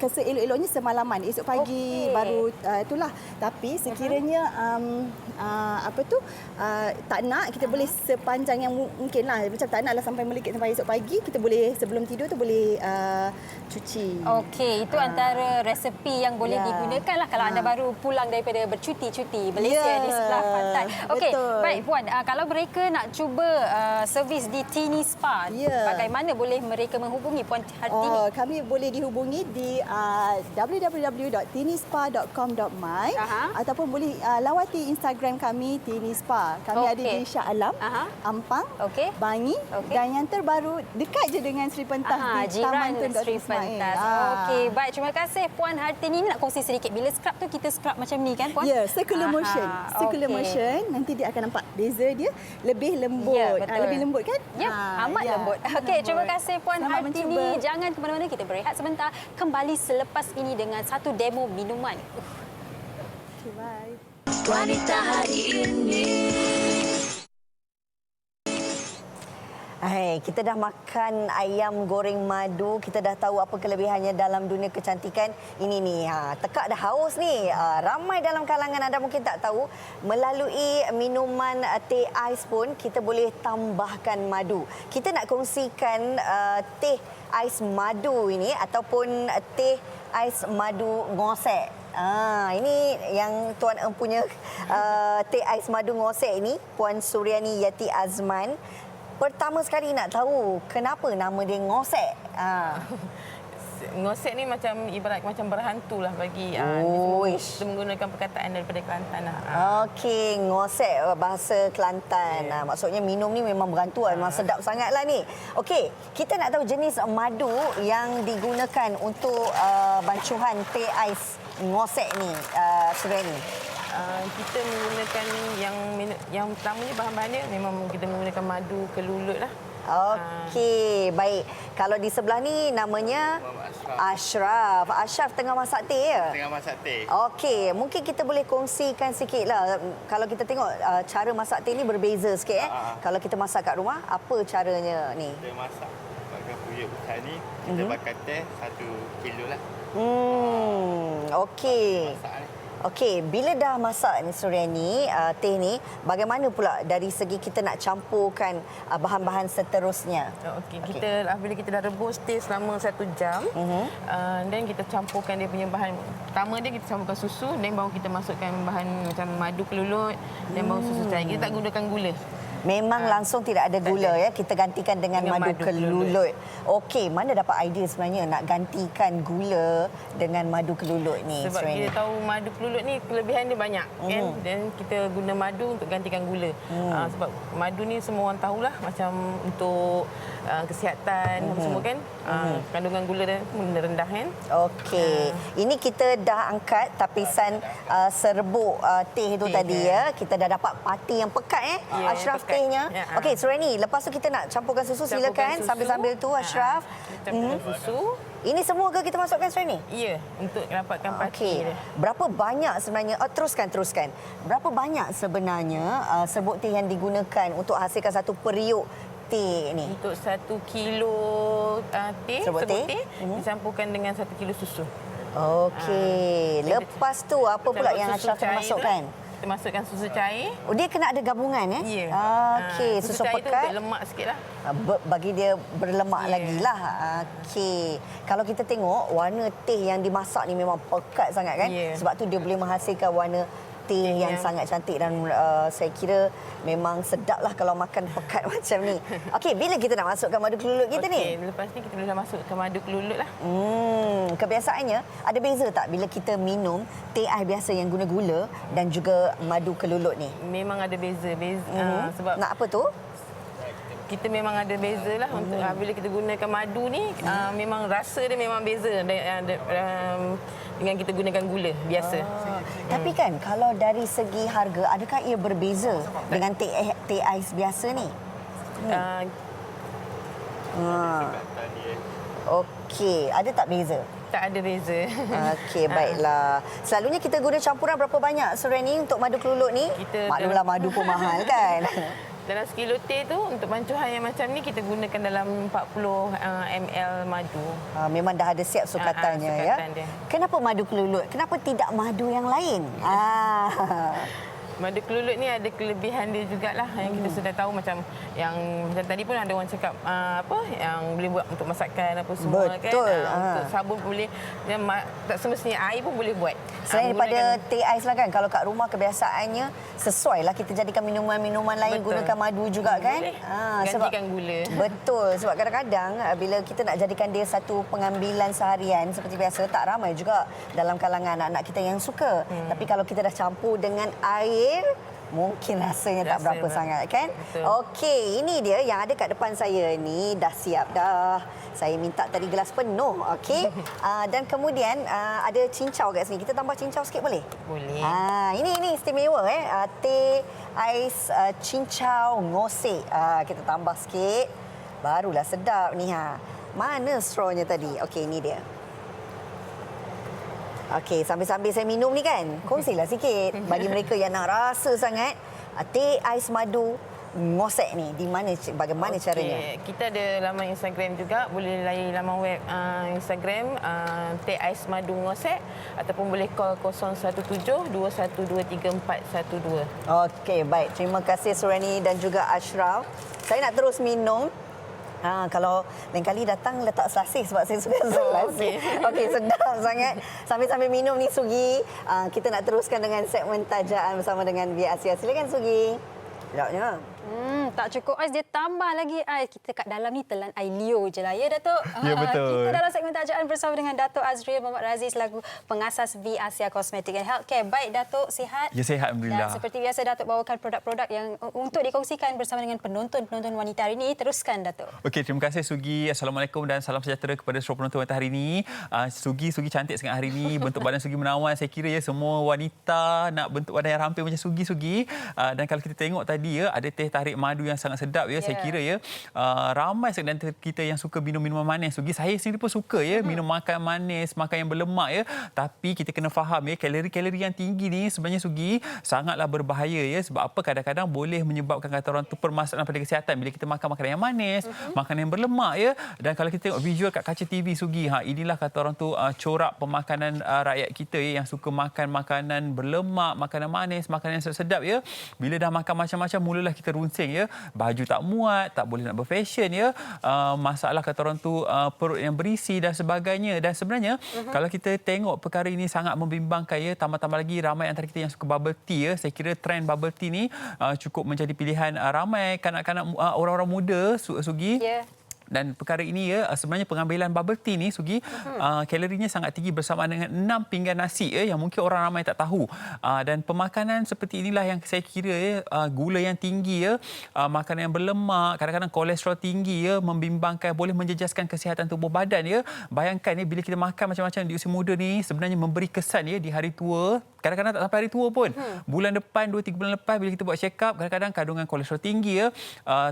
Speaker 10: Seelok-eloknya semalaman. Esok pagi baru itulah. Tapi sekiranya tak nak, kita boleh sepanjang yang mungkinlah. Macam tak naklah sampai melekit sampai esok pagi, kita boleh sebelum tidur tu boleh cuci.
Speaker 7: Itu antara resepi yang boleh digunakan lah kalau anda baru pulang daripada bercuti-cuti Malaysia Ya, di sebelah pantai. Okey,
Speaker 10: Betul.
Speaker 7: baik Puan. Kalau mereka nak cuba servis di Tini Spa, bagaimana boleh mereka menghubungi Puan Hartini?
Speaker 10: Kami boleh dihubungi di www.tinispa.com.my ataupun boleh lawati Instagram kami Tini Spa. Kami ada di Shah Alam, Ampang, Bangi dan yang terbaru dekat je dengan Sri Pentas di Taman Tun Dr. Ismail.
Speaker 7: Okey, baik. Terima kasih Puan Hartini. Nak kongsi sedikit. Bila scrub tu kita scrub macam ni kan Puan?
Speaker 10: Ya, circular motion. Circular motion. Nanti dia akan nampak beza dia lebih lembut.
Speaker 7: Ya, betul.
Speaker 10: Lebih lembut kan?
Speaker 7: Ya, amat lembut. Okey, terima kasih Puan
Speaker 10: Selamat
Speaker 7: Hartini.
Speaker 10: mencuba.
Speaker 7: Jangan ke mana-mana, kita berehat sebentar. Kembali selepas ini dengan satu demo minuman.
Speaker 10: Okay, bye.
Speaker 1: Wanita hari ini.
Speaker 4: Hai, kita dah makan ayam goreng madu, kita dah tahu apa kelebihannya dalam dunia kecantikan. Ini ni, tekak dah haus ni. Ramai dalam kalangan anda mungkin tak tahu, melalui minuman teh ais pun kita boleh tambahkan madu. Kita nak kongsikan teh ais madu ini ataupun teh ais madu ngosek. Ini yang Tuan Em punya teh ais madu ngosek ini, Puan Suryani Yati Azman. Pertama sekali nak tahu kenapa nama dia ngosek.
Speaker 11: Ngosek ni macam ibarat macam berhantu lah bagi kita menggunakan perkataan daripada Kelantan lah.
Speaker 4: Okey, ngosek bahasa Kelantan. Maksudnya minum ni memang berhantu lah. Memang sedap sangatlah ni. Okey, kita nak tahu jenis madu yang digunakan untuk bancuhan teh ais ngosek ni, Suryani.
Speaker 11: Kita menggunakan yang utamanya bahan-bahannya memang kita menggunakan madu kelulut lah.
Speaker 4: Okey, baik. Kalau di sebelah ni namanya Ashraf. Ashraf tengah masak teh ya?
Speaker 12: Tengah masak teh.
Speaker 4: Okey, mungkin kita boleh kongsikan sikitlah. Kalau kita tengok cara masak teh ni berbeza sikit. Kalau kita masak kat rumah, apa caranya ni?
Speaker 12: Kita masak pakai puyuh besar ni, kita bakar teh 1 kilo lah.
Speaker 4: Okey. Okey, bila dah masak ni Suryani, teh ni, bagaimana pula dari segi kita nak campurkan bahan-bahan seterusnya?
Speaker 11: Okey, kita bila kita dah rebus teh selama 1 jam, dan kita campurkan dia punya bahan. Pertama dia kita campurkan susu, dan baru kita masukkan bahan macam madu kelulut, dan baru susu cair. Kita tak gunakan gula.
Speaker 4: Memang langsung tidak ada gula ya. Kita gantikan dengan madu kelulut. Okey, mana dapat idea sebenarnya nak gantikan gula dengan madu kelulut ni?
Speaker 11: Sebab kita tahu madu kelulut ni kelebihan dia banyak kan. Dan kita guna madu untuk gantikan gula. Sebab madu ni semua orang tahulah macam untuk kesihatan semua kan. Kandungan gula dia pun rendah kan.
Speaker 4: Okey. Ini kita dah angkat tapisan serbuk teh tu tadi ya. Kita dah dapat pati yang pekat Ashraf tehnya. Okey, Suryani, lepas tu kita nak campurkan susu, silakan sambil-sambil tu Ashraf.
Speaker 11: Campurkan susu.
Speaker 4: Ini semua ke kita masukkan Suryani?
Speaker 11: Ya, untuk dapatkan pati dia.
Speaker 4: Berapa banyak sebenarnya? Teruskan. Berapa banyak sebenarnya serbuk teh yang digunakan untuk hasilkan satu periuk teh ni?
Speaker 11: Untuk 1 kilo teh, serbuk teh dicampurkan dengan 1 kilo susu.
Speaker 4: Okey. Lepas tu apa pula yang Ashraf masukkan?
Speaker 11: Kita masukkan susu cair.
Speaker 4: Oh, dia kena ada gabungan
Speaker 11: Ya.
Speaker 4: Okey,
Speaker 11: susu
Speaker 4: susu
Speaker 11: cair
Speaker 4: pekat.
Speaker 11: tu lemak sikitlah.
Speaker 4: Bagi dia berlemak lagi lah. Okey. Kalau kita tengok warna teh yang dimasak ni memang pekat sangat kan? Sebab tu dia boleh menghasilkan warna teh yang sangat cantik dan saya kira memang sedaplah kalau makan pekat macam ni. Okey, bila kita nak masukkan madu kelulut kita ni?
Speaker 11: Okey, lepas ni kita boleh masukkan madu kelulut lah.
Speaker 4: Kebiasaannya ada beza tak bila kita minum teh ais biasa yang guna gula dan juga madu kelulut ni?
Speaker 11: Memang ada beza. Sebab
Speaker 4: nak apa tu?
Speaker 11: Kita memang ada beza lah untuk bila kita gunakan madu ni memang rasa dia memang beza dengan kita gunakan gula biasa.
Speaker 4: Tapi kan kalau dari segi harga, adakah ia berbeza dengan teh ais biasa ni? Okey, ada tak beza?
Speaker 11: Tak ada beza.
Speaker 4: Okey, baiklah. Selalunya kita guna campuran berapa banyak Suryani untuk madu kelulut ni? Maklumlah madu pun mahal kan.
Speaker 11: Dalam sekilo teh tu untuk bancuhan yang macam ni kita gunakan dalam 40 ml madu.
Speaker 4: Memang dah ada siap sukatannya ya.
Speaker 11: Dia.
Speaker 4: Kenapa madu kelulut? Kenapa tidak madu yang lain?
Speaker 11: Madu kelulut ni ada kelebihan dia jugalah yang kita sudah tahu macam tadi pun ada orang cakap yang boleh buat untuk masakan apa semua.
Speaker 4: Betul.
Speaker 11: Kan. Untuk sabun pun boleh, tak semestinya air pun boleh buat.
Speaker 4: Selain daripada teh ais lah kan, kalau kat rumah kebiasaannya sesuai lah kita jadikan minuman-minuman lain,
Speaker 11: Betul.
Speaker 4: gunakan madu juga kan.
Speaker 11: Boleh. Gantikan gula.
Speaker 4: Betul, sebab kadang-kadang bila kita nak jadikan dia satu pengambilan seharian seperti biasa, tak ramai juga dalam kalangan anak-anak kita yang suka. Tapi kalau kita dah campur dengan air, mungkin rasanya tak berapa sangat kan. Okey, ini dia yang ada kat depan saya ni dah siap dah. Saya minta tadi gelas penuh, okey. Dan kemudian ada cincau kat sini. Kita tambah cincau sikit boleh?
Speaker 11: Boleh.
Speaker 4: Ini istimewa teh ais cincau ngosek. Kita tambah sikit. Barulah sedap ni Mana strawnya tadi? Okey, ini dia. Okey, sambil-sambil saya minum ni kan, kongsilah sikit bagi mereka yang nak rasa sangat teh ais madu ngosek ni, bagaimana caranya?
Speaker 11: Kita ada laman Instagram juga, boleh layari laman web Instagram teh ais madu ngosek ataupun boleh call 017-2123-412.
Speaker 4: Okey, baik. Terima kasih Surani dan juga Ashraf. Saya nak terus minum. Kalau lain kali datang letak selasih sebab saya suka selasih. Okey, sedap sangat. Sambil-sambil minum ni Sugi, kita nak teruskan dengan segmen tajaan bersama dengan Bia Asia. Silakan Sugi. Sedapnya.
Speaker 7: Tak cukup ais, dia tambah lagi ais. Kita kat dalam ni telan air liur je lah. Ya, Datuk?
Speaker 13: Ya, betul.
Speaker 7: Kita dalam segmen tajaan bersama dengan Datuk Azriel Muhammad Razif selaku pengasas V Asia Cosmetic and Healthcare. Baik, Datuk, sihat?
Speaker 13: Ya, sihat. Alhamdulillah.
Speaker 7: Dan seperti biasa, Datuk bawakan produk-produk yang untuk dikongsikan bersama dengan penonton-penonton wanita hari ini. Teruskan, Datuk.
Speaker 13: Okey, terima kasih Sugi. Assalamualaikum dan salam sejahtera kepada seluruh penonton wanita hari ini. Sugi cantik sangat hari ini. Bentuk badan Sugi menawan. Saya kira semua wanita nak bentuk badan yang ramping macam Sugi. Dan kalau kita tengok tadi ada teh tarik madu yang sangat sedap Saya kira ramai sekali antara kita yang suka minum minuman manis Sugi. Saya sendiri pun suka minum makan manis, makan yang berlemak Tapi kita kena faham kalori-kalori yang tinggi ni sebenarnya Sugi sangatlah berbahaya sebab apa kadang-kadang boleh menyebabkan kata orang tu permasalahan pada kesihatan bila kita makan makanan yang manis, makanan yang berlemak Dan kalau kita tengok visual kat kaca TV Sugi, inilah kata orang tu corak pemakanan rakyat kita yang suka makan makanan berlemak, makanan manis, makanan yang sedap Bila dah makan macam-macam mulalah kita runsing baju tak muat, tak boleh nak berfashion masalah kata orang tu perut yang berisi dan sebagainya. Dan sebenarnya kalau kita tengok perkara ini sangat membimbangkan tambah-tambah lagi ramai antara kita yang suka bubble tea Saya kira trend bubble tea ni cukup menjadi pilihan ramai kanak-kanak orang-orang muda Sugi. Dan perkara ini sebenarnya pengambilan bubble tea ni Sugi kalorinya sangat tinggi bersamaan dengan 6 pinggan nasi yang mungkin orang ramai tak tahu. Dan pemakanan seperti inilah yang saya kira gula yang tinggi makanan yang berlemak, kadang-kadang kolesterol tinggi membimbangkan, boleh menjejaskan kesihatan tubuh badan Bayangkan bila kita makan macam-macam di usia muda ni sebenarnya memberi kesan di hari tua. Kadang-kadang tak sampai hari tua pun. Bulan depan 2-3 bulan lepas bila kita buat check up kadang-kadang kandungan kolesterol tinggi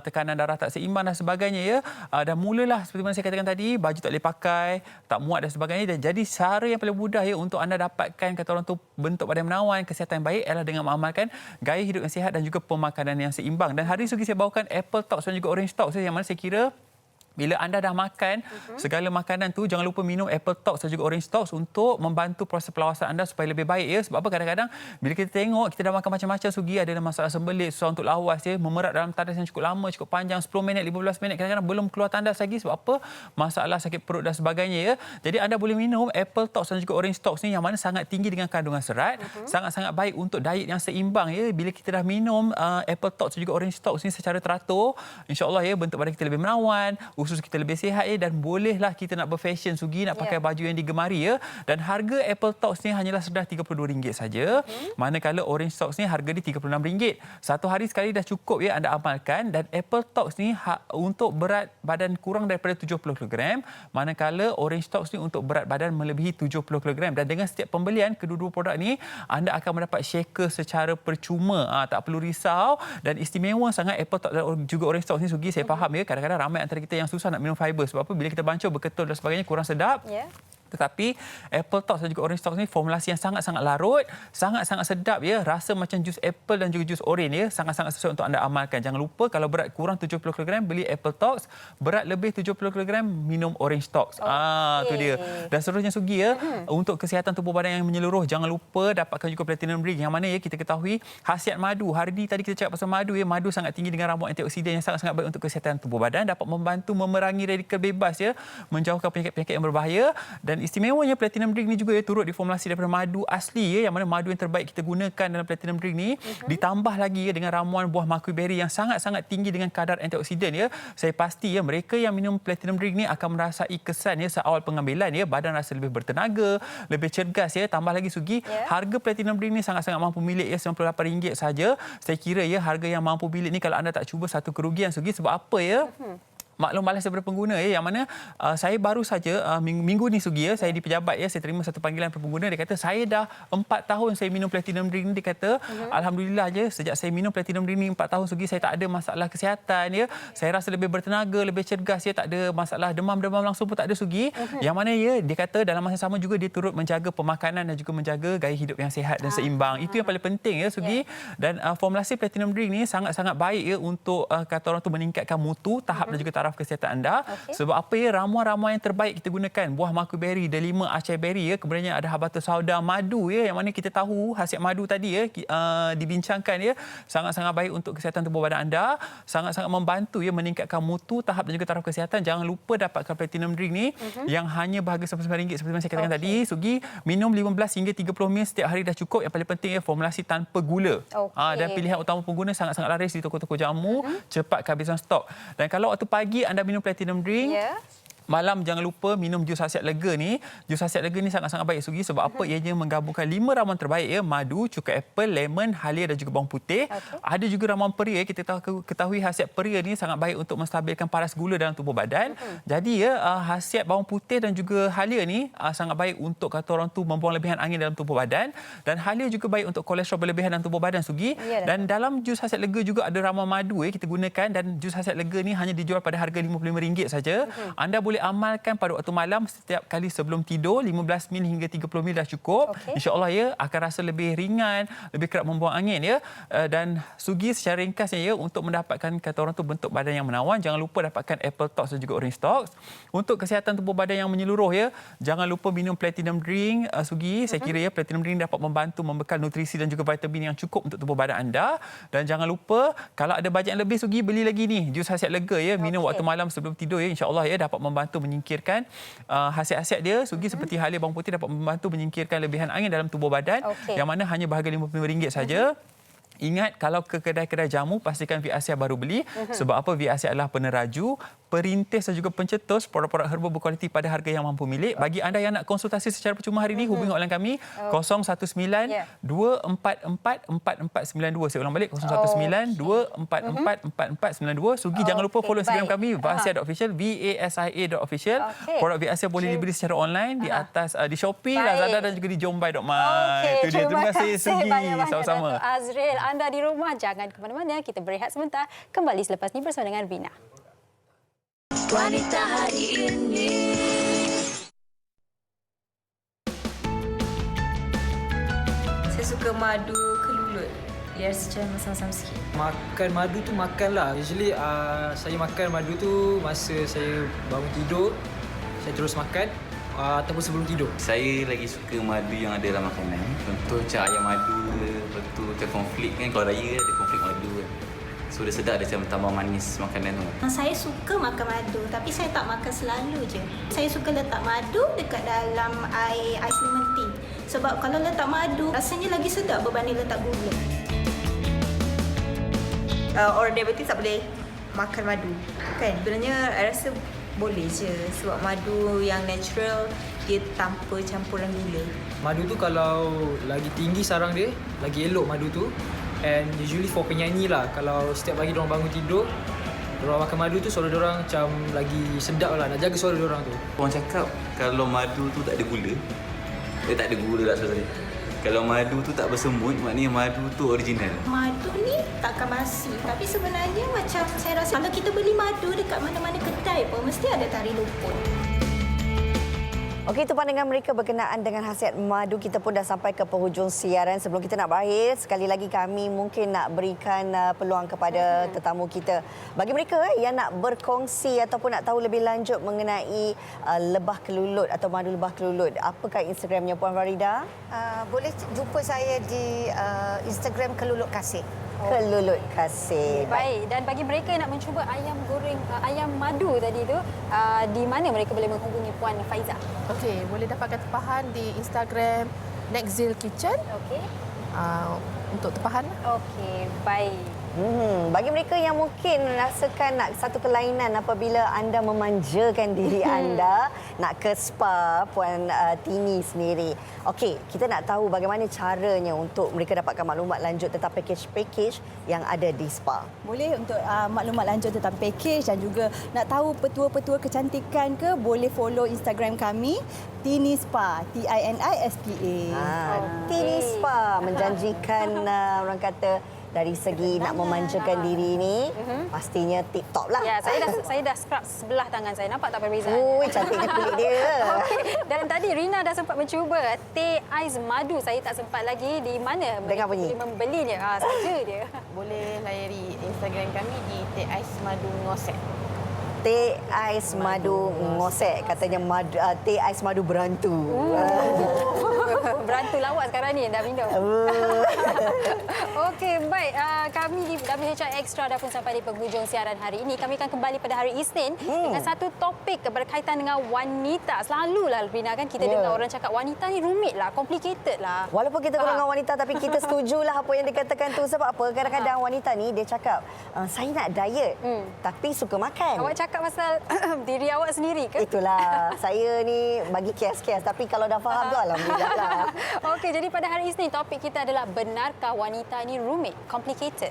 Speaker 13: tekanan darah tak seimbang dan sebagainya dan mulalah seperti mana saya katakan tadi, baju tak boleh pakai, tak muat dan sebagainya. Dan jadi cara yang paling mudah untuk anda dapatkan kata orang tu bentuk badan menawan, kesihatan yang baik adalah dengan mengamalkan gaya hidup yang sihat dan juga pemakanan yang seimbang. Dan hari ini Sugi saya bawakan apple talks dan juga orange talks yang mana saya kira bila anda dah makan segala makanan tu, jangan lupa minum apple talks dan juga orange talks untuk membantu proses pelawasan anda supaya lebih baik Sebab apa kadang-kadang bila kita tengok kita dah makan macam-macam Sugi, ada masalah sembelit, susah untuk lawas memerat dalam tandas yang cukup lama, cukup panjang, 10 minit, 15 minit, kadang-kadang belum keluar tandas lagi sebab apa? Masalah sakit perut dan sebagainya Jadi anda boleh minum apple talks dan juga orange talks ni yang mana sangat tinggi dengan kandungan serat, sangat-sangat baik untuk diet yang seimbang Bila kita dah minum apple talks dan juga orange talks ni secara teratur, insya-Allah bentuk badan kita lebih menawan, usus kita lebih sihat dan bolehlah kita nak berfashion Sugi, nak pakai baju yang digemari Dan harga apple talks ni hanyalah sedah RM32 saja. Manakala orange talks ni harga dia RM36. Satu hari sekali dah cukup anda amalkan. Dan apple talks ni untuk berat badan kurang daripada 70 kg, manakala orange talks ni untuk berat badan melebihi 70 kg. Dan dengan setiap pembelian kedua-dua produk ni anda akan mendapat shaker secara percuma. Tak perlu risau dan istimewa sangat apple talks dan juga orange talks ni Sugi. Saya faham kadang-kadang ramai antara kita yang susah nak minum fiber sebab apa bila kita bancur berketul dan sebagainya kurang sedap. Tetapi Apple Tox dan juga Orange Tox ni formulasi yang sangat-sangat larut, sangat-sangat sedap ya. Rasa macam jus apple dan juga jus oren ya. Sangat-sangat sesuai untuk anda amalkan. Jangan lupa kalau berat kurang 70 kg beli Apple Tox, berat lebih 70 kg minum Orange Tox. Tu dia. Dan seterusnya Sugi ya, untuk kesihatan tubuh badan yang menyeluruh, jangan lupa dapatkan juga Platinum Drink yang mana ya kita ketahui khasiat madu. Hari ni tadi kita cakap pasal madu ya. Madu sangat tinggi dengan ramuan antioksidan yang sangat-sangat baik untuk kesihatan tubuh badan, dapat membantu memerangi radikal bebas ya, menjauhkan penyakit-penyakit yang berbahaya. Dan istimewanya Platinum Drink ni juga ya, turut diformulasi daripada madu asli ya, yang mana madu yang terbaik kita gunakan dalam Platinum Drink ni ditambah lagi ya dengan ramuan buah mulberry yang sangat-sangat tinggi dengan kadar antioksidan ya. Saya pasti ya mereka yang minum Platinum Drink ni akan merasai kesan ya seawal pengambilan ya, badan rasa lebih bertenaga, lebih cergas ya. Tambah lagi Sugi, harga Platinum Drink ni sangat-sangat mampu milik ya, RM98 saja. Saya kira ya harga yang mampu milik ni kalau anda tak cuba satu kerugian Sugi. Sebab apa ya? Maklum balas daripada pengguna ya, yang mana saya baru saja minggu ni Sugi ya, saya di pejabat ya, saya terima satu panggilan daripada pengguna. Dia kata saya dah 4 tahun saya minum Platinum Drink ni. Dia kata alhamdulillah je sejak saya minum Platinum Drink ni 4 tahun Sugi, saya tak ada masalah kesihatan ya. Saya rasa lebih bertenaga, lebih cergas ya, tak ada masalah demam langsung pun tak ada Sugi. Yang mana ya dia kata dalam masa sama juga dia turut menjaga pemakanan dan juga menjaga gaya hidup yang sihat dan seimbang. Itu yang paling penting ya Sugi. Dan formulasi Platinum Drink ni sangat-sangat baik ya untuk kata orang tu meningkatkan mutu, tahap dan juga taraf kesihatan anda. Sebab apa ya, ramuan-ramuan yang terbaik kita gunakan, buah mulberry, delima, acai berry ya, kemudian ada habatus sauda, madu ya, yang mana kita tahu khasiat madu tadi ya dibincangkan ya, sangat-sangat baik untuk kesihatan tubuh badan anda, sangat-sangat membantu ya meningkatkan mutu, tahap dan juga taraf kesihatan. Jangan lupa dapatkan Platinum Drink ni yang hanya berharga RM99 seperti yang saya katakan tadi Sugi. Minum 15 hingga 30 ml setiap hari dah cukup. Yang paling penting ya formulasi tanpa gula. Dan pilihan utama pengguna sangat-sangat laris di toko-toko jamu, cepat kehabisan stok. Dan kalau waktu pagi anda minum Platinum Drink, malam jangan lupa minum jus khasiat lega ni. Jus khasiat lega ni sangat-sangat baik Sugi. Sebab apa? Ianya menggabungkan 5 ramuan terbaik ya, madu, cuka apple, lemon, halia dan juga bawang putih. Ada juga ramuan peria ya. Kita ketahui khasiat peria ni sangat baik untuk menstabilkan paras gula dalam tubuh badan. Jadi ya khasiat bawang putih dan juga halia ni sangat baik untuk kata orang tu membuang lebihan angin dalam tubuh badan. Dan halia juga baik untuk kolesterol berlebihan dalam tubuh badan Sugi. Dan dalam jus khasiat lega juga ada ramuan madu ya kita gunakan, dan jus khasiat lega ni hanya dijual pada harga RM55 saja. Anda boleh amalkan pada waktu malam setiap kali sebelum tidur. 15 ml hingga 30 ml dah cukup. InsyaAllah ya akan rasa lebih ringan, lebih kerap membuang angin ya. Dan Sugi secara ringkasnya ya, untuk mendapatkan kata orang tu bentuk badan yang menawan, jangan lupa dapatkan Apple Tox dan juga Orange Tox. Untuk kesihatan tubuh badan yang menyeluruh ya, jangan lupa minum Platinum Drink Sugi. Saya kira ya Platinum Drink dapat membantu membekal nutrisi dan juga vitamin yang cukup untuk tubuh badan anda. Dan jangan lupa kalau ada bajet yang lebih Sugi, beli lagi ni jus khasiat lega ya, minum waktu malam sebelum tidur ya. InsyaAllah ya dapat membantu menyingkirkan khasiat-khasiat dia Sugi, seperti halia bawang putih dapat membantu menyingkirkan lebihan angin dalam tubuh badan, yang mana hanya berharga RM55 saja. Ingat, kalau ke kedai-kedai jamu, pastikan VACA baru beli. Sebab apa? VACA adalah peneraju, perintis dan juga pencetus produk-produk herba berkualiti pada harga yang mampu milik. Bagi anda yang nak konsultasi secara percuma hari ini, hubungi hotline kami 019-244-4492. Saya ulang balik, 019-244-4492. Sugi, jangan lupa follow Instagram kami, vasia.official, vasia.official. Produk VACA boleh dibeli secara online di atas di Shopee, Lazada dan juga di jombai.my. Itu dia. Terima kasih Sugi. Sama-sama.
Speaker 7: Azril, anda di rumah jangan ke mana-mana. Kita berehat sebentar. Kembali selepas ini bersama dengan Rina.
Speaker 1: Wanita hari ini.
Speaker 14: Saya suka madu kelulut. Biar secara masam-masam sikit.
Speaker 15: Makan madu tu makanlah. Usually saya makan madu tu masa saya bangun tidur. Saya terus makan. Ataupun sebelum tidur.
Speaker 16: Saya lagi suka madu yang ada dalam makanan. Contoh macam ayam madu, betul macam konflik kan, kalau raya ada konflik madu kan. So dia sedap, dia macam tambah manis makanan tu.
Speaker 17: Saya suka makan madu, tapi saya tak makan selalu je. Saya suka letak madu dekat dalam air ais lemon tea. Sebab kalau letak madu, rasanya lagi sedap berbanding letak gula.
Speaker 14: Orang diabetes tak boleh makan madu, kan? Sebenarnya saya rasa boleh je, sebab madu yang natural dia tanpa campuran gula.
Speaker 15: Madu tu kalau lagi tinggi sarang dia, lagi elok madu tu. And usually for penyanyi lah, kalau setiap pagi diorang bangun tidur, diorang makan madu tu, suara diorang macam lagi sedap lah, nak jaga suara diorang tu.
Speaker 16: Orang cakap kalau madu tu tak ada gula, tak ada gula lah sebenarnya. Kalau madu tu tak bersemut, maknanya madu tu original.
Speaker 17: Madu ni takkan basi, tapi sebenarnya macam saya rasa kalau kita beli madu dekat mana-mana kedai pun mesti ada tari luput.
Speaker 4: Okey, itu pandangan mereka berkenaan dengan khasiat madu. Kita pun dah sampai ke penghujung siaran. Sebelum kita nak berakhir, sekali lagi kami mungkin nak berikan peluang kepada tetamu kita. Bagi mereka yang nak berkongsi ataupun nak tahu lebih lanjut mengenai lebah kelulut atau madu lebah kelulut, apakah Instagramnya Puan Farida?
Speaker 5: Boleh jumpa saya di Instagram Kelulut Kasih.
Speaker 4: Kelulut Kasih.
Speaker 7: Baik, dan bagi mereka yang nak mencuba ayam goreng, ayam madu tadi tu, di mana mereka boleh menghubungi Puan Faiza?
Speaker 8: Okey, boleh dapatkan tempahan di Instagram Nexzil Kitchen.
Speaker 7: Okey.
Speaker 8: Untuk tempahan.
Speaker 7: Okey, baik.
Speaker 4: Bagi mereka yang mungkin rasakan nak satu kelainan apabila anda memanjakan diri anda, nak ke spa Puan Tini sendiri. Okey, kita nak tahu bagaimana caranya untuk mereka dapatkan maklumat lanjut tentang package-package yang ada di spa.
Speaker 10: Boleh untuk maklumat lanjut tentang package dan juga nak tahu petua-petua kecantikan ke, boleh follow Instagram kami Tini Spa, TINISPA.
Speaker 4: Tini Spa menjanjikan orang kata dari segi nak memanjakan diri ni pastinya tip-top lah.
Speaker 7: Ya, saya dah scrub sebelah tangan saya. Nampak tak perbezaan?
Speaker 4: Ui, cantiknya kulit dia.
Speaker 7: Okey. Dan tadi Rina dah sempat mencuba teh ais madu. Saya tak sempat lagi. Di mana
Speaker 4: dengar bunyi?
Speaker 7: Boleh membelinya? Saja dia.
Speaker 11: Boleh layari Instagram kami di Teh Ais Madu Ngosek.
Speaker 4: Teh ais madu ngosek. Katanya teh ais madu berantu.
Speaker 7: Berantu lawak sekarang ni dah minum. Okey, baik. Kami di WHI Extra dah pun sampai di penghujung siaran hari ini. Kami akan kembali pada hari Isnin dengan satu topik berkaitan dengan wanita. Selalulah Rina kan kita dengar orang cakap wanita ni rumit lah, complicated lah.
Speaker 4: Walaupun kita golongan wanita tapi kita setujulah apa yang dikatakan tu. Sebab apa? Kadang-kadang wanita ni dia cakap saya nak diet tapi suka makan.
Speaker 7: Awak cakap pasal diri awak sendiri ke?
Speaker 4: Itulah. Saya ni bagi kias-kias tapi kalau dah faham tu alhamdulillah lah.
Speaker 7: Okey, jadi pada hari Isnin topik kita adalah benarkah wanita ni rumit, complicated?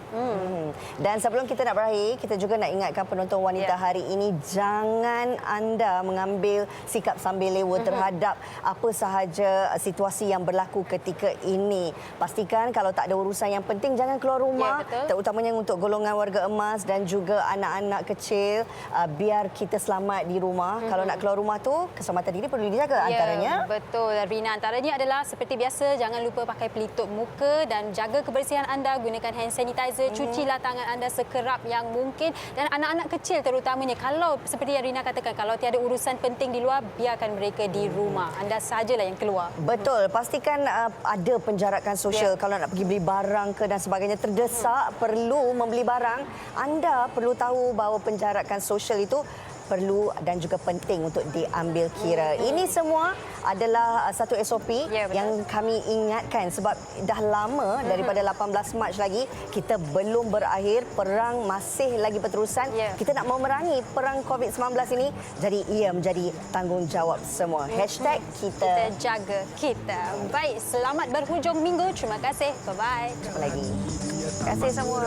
Speaker 4: Dan sebelum kita nak berakhir, kita juga nak ingatkan penonton wanita hari ini, jangan anda mengambil sikap sambil lewa terhadap apa sahaja situasi yang berlaku ketika ini. Pastikan kalau tak ada urusan yang penting jangan keluar rumah, terutamanya untuk golongan warga emas dan juga anak-anak kecil. Biar kita selamat di rumah. Kalau nak keluar rumah tu, keselamatan diri perlu dijaga antaranya.
Speaker 7: Betul, Rina. Antaranya adalah seperti biasa, jangan lupa pakai pelitup muka dan jaga kebersihan anda, gunakan hand sanitizer, cucilah tangan anda sekerap yang mungkin. Dan anak-anak kecil terutamanya, kalau seperti yang Rina katakan, kalau tiada urusan penting di luar, biarkan mereka di rumah. Anda sajalah yang keluar.
Speaker 4: Betul. Pastikan ada penjarakan sosial. Kalau nak pergi beli barang ke dan sebagainya, terdesak, perlu membeli barang, anda perlu tahu bahawa penjarakan sosial itu perlu dan juga penting untuk diambil kira. Ini semua adalah satu SOP yang kami ingatkan sebab dah lama daripada 18 Mac lagi kita belum berakhir, perang masih lagi berterusan. Kita nak memerangi perang COVID-19 ini, jadi ia menjadi tanggungjawab semua. Hashtag kita
Speaker 7: jaga kita. Baik, selamat berhujung minggu. Terima kasih. Bye-bye.
Speaker 4: Jumpa lagi. Terima kasih semua.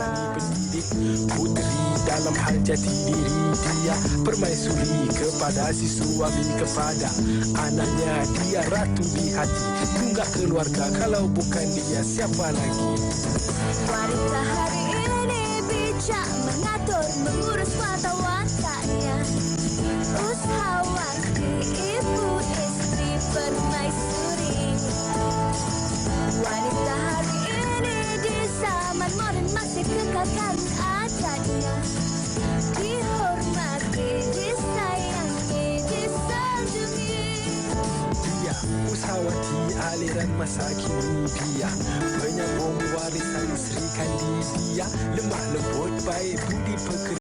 Speaker 18: Puteri dalam hal jati diri dia, permaisuri kepada si suami, kepada anaknya dia ratu di hati, tunggak keluarga, kalau bukan dia siapa lagi.
Speaker 1: Wanita hari ini bijak mengatur, mengurus mata wataknya, usahawati, ibu istri, permaisuri. Wanita hari ini di zaman modern masih kekalkan adatnya, dihormati, disayangi, disanjungi.
Speaker 18: Dia usahawati aliran masa kini, dia penyambung warisan Sri Kandi, dia lemah lembut baik budi pekerja.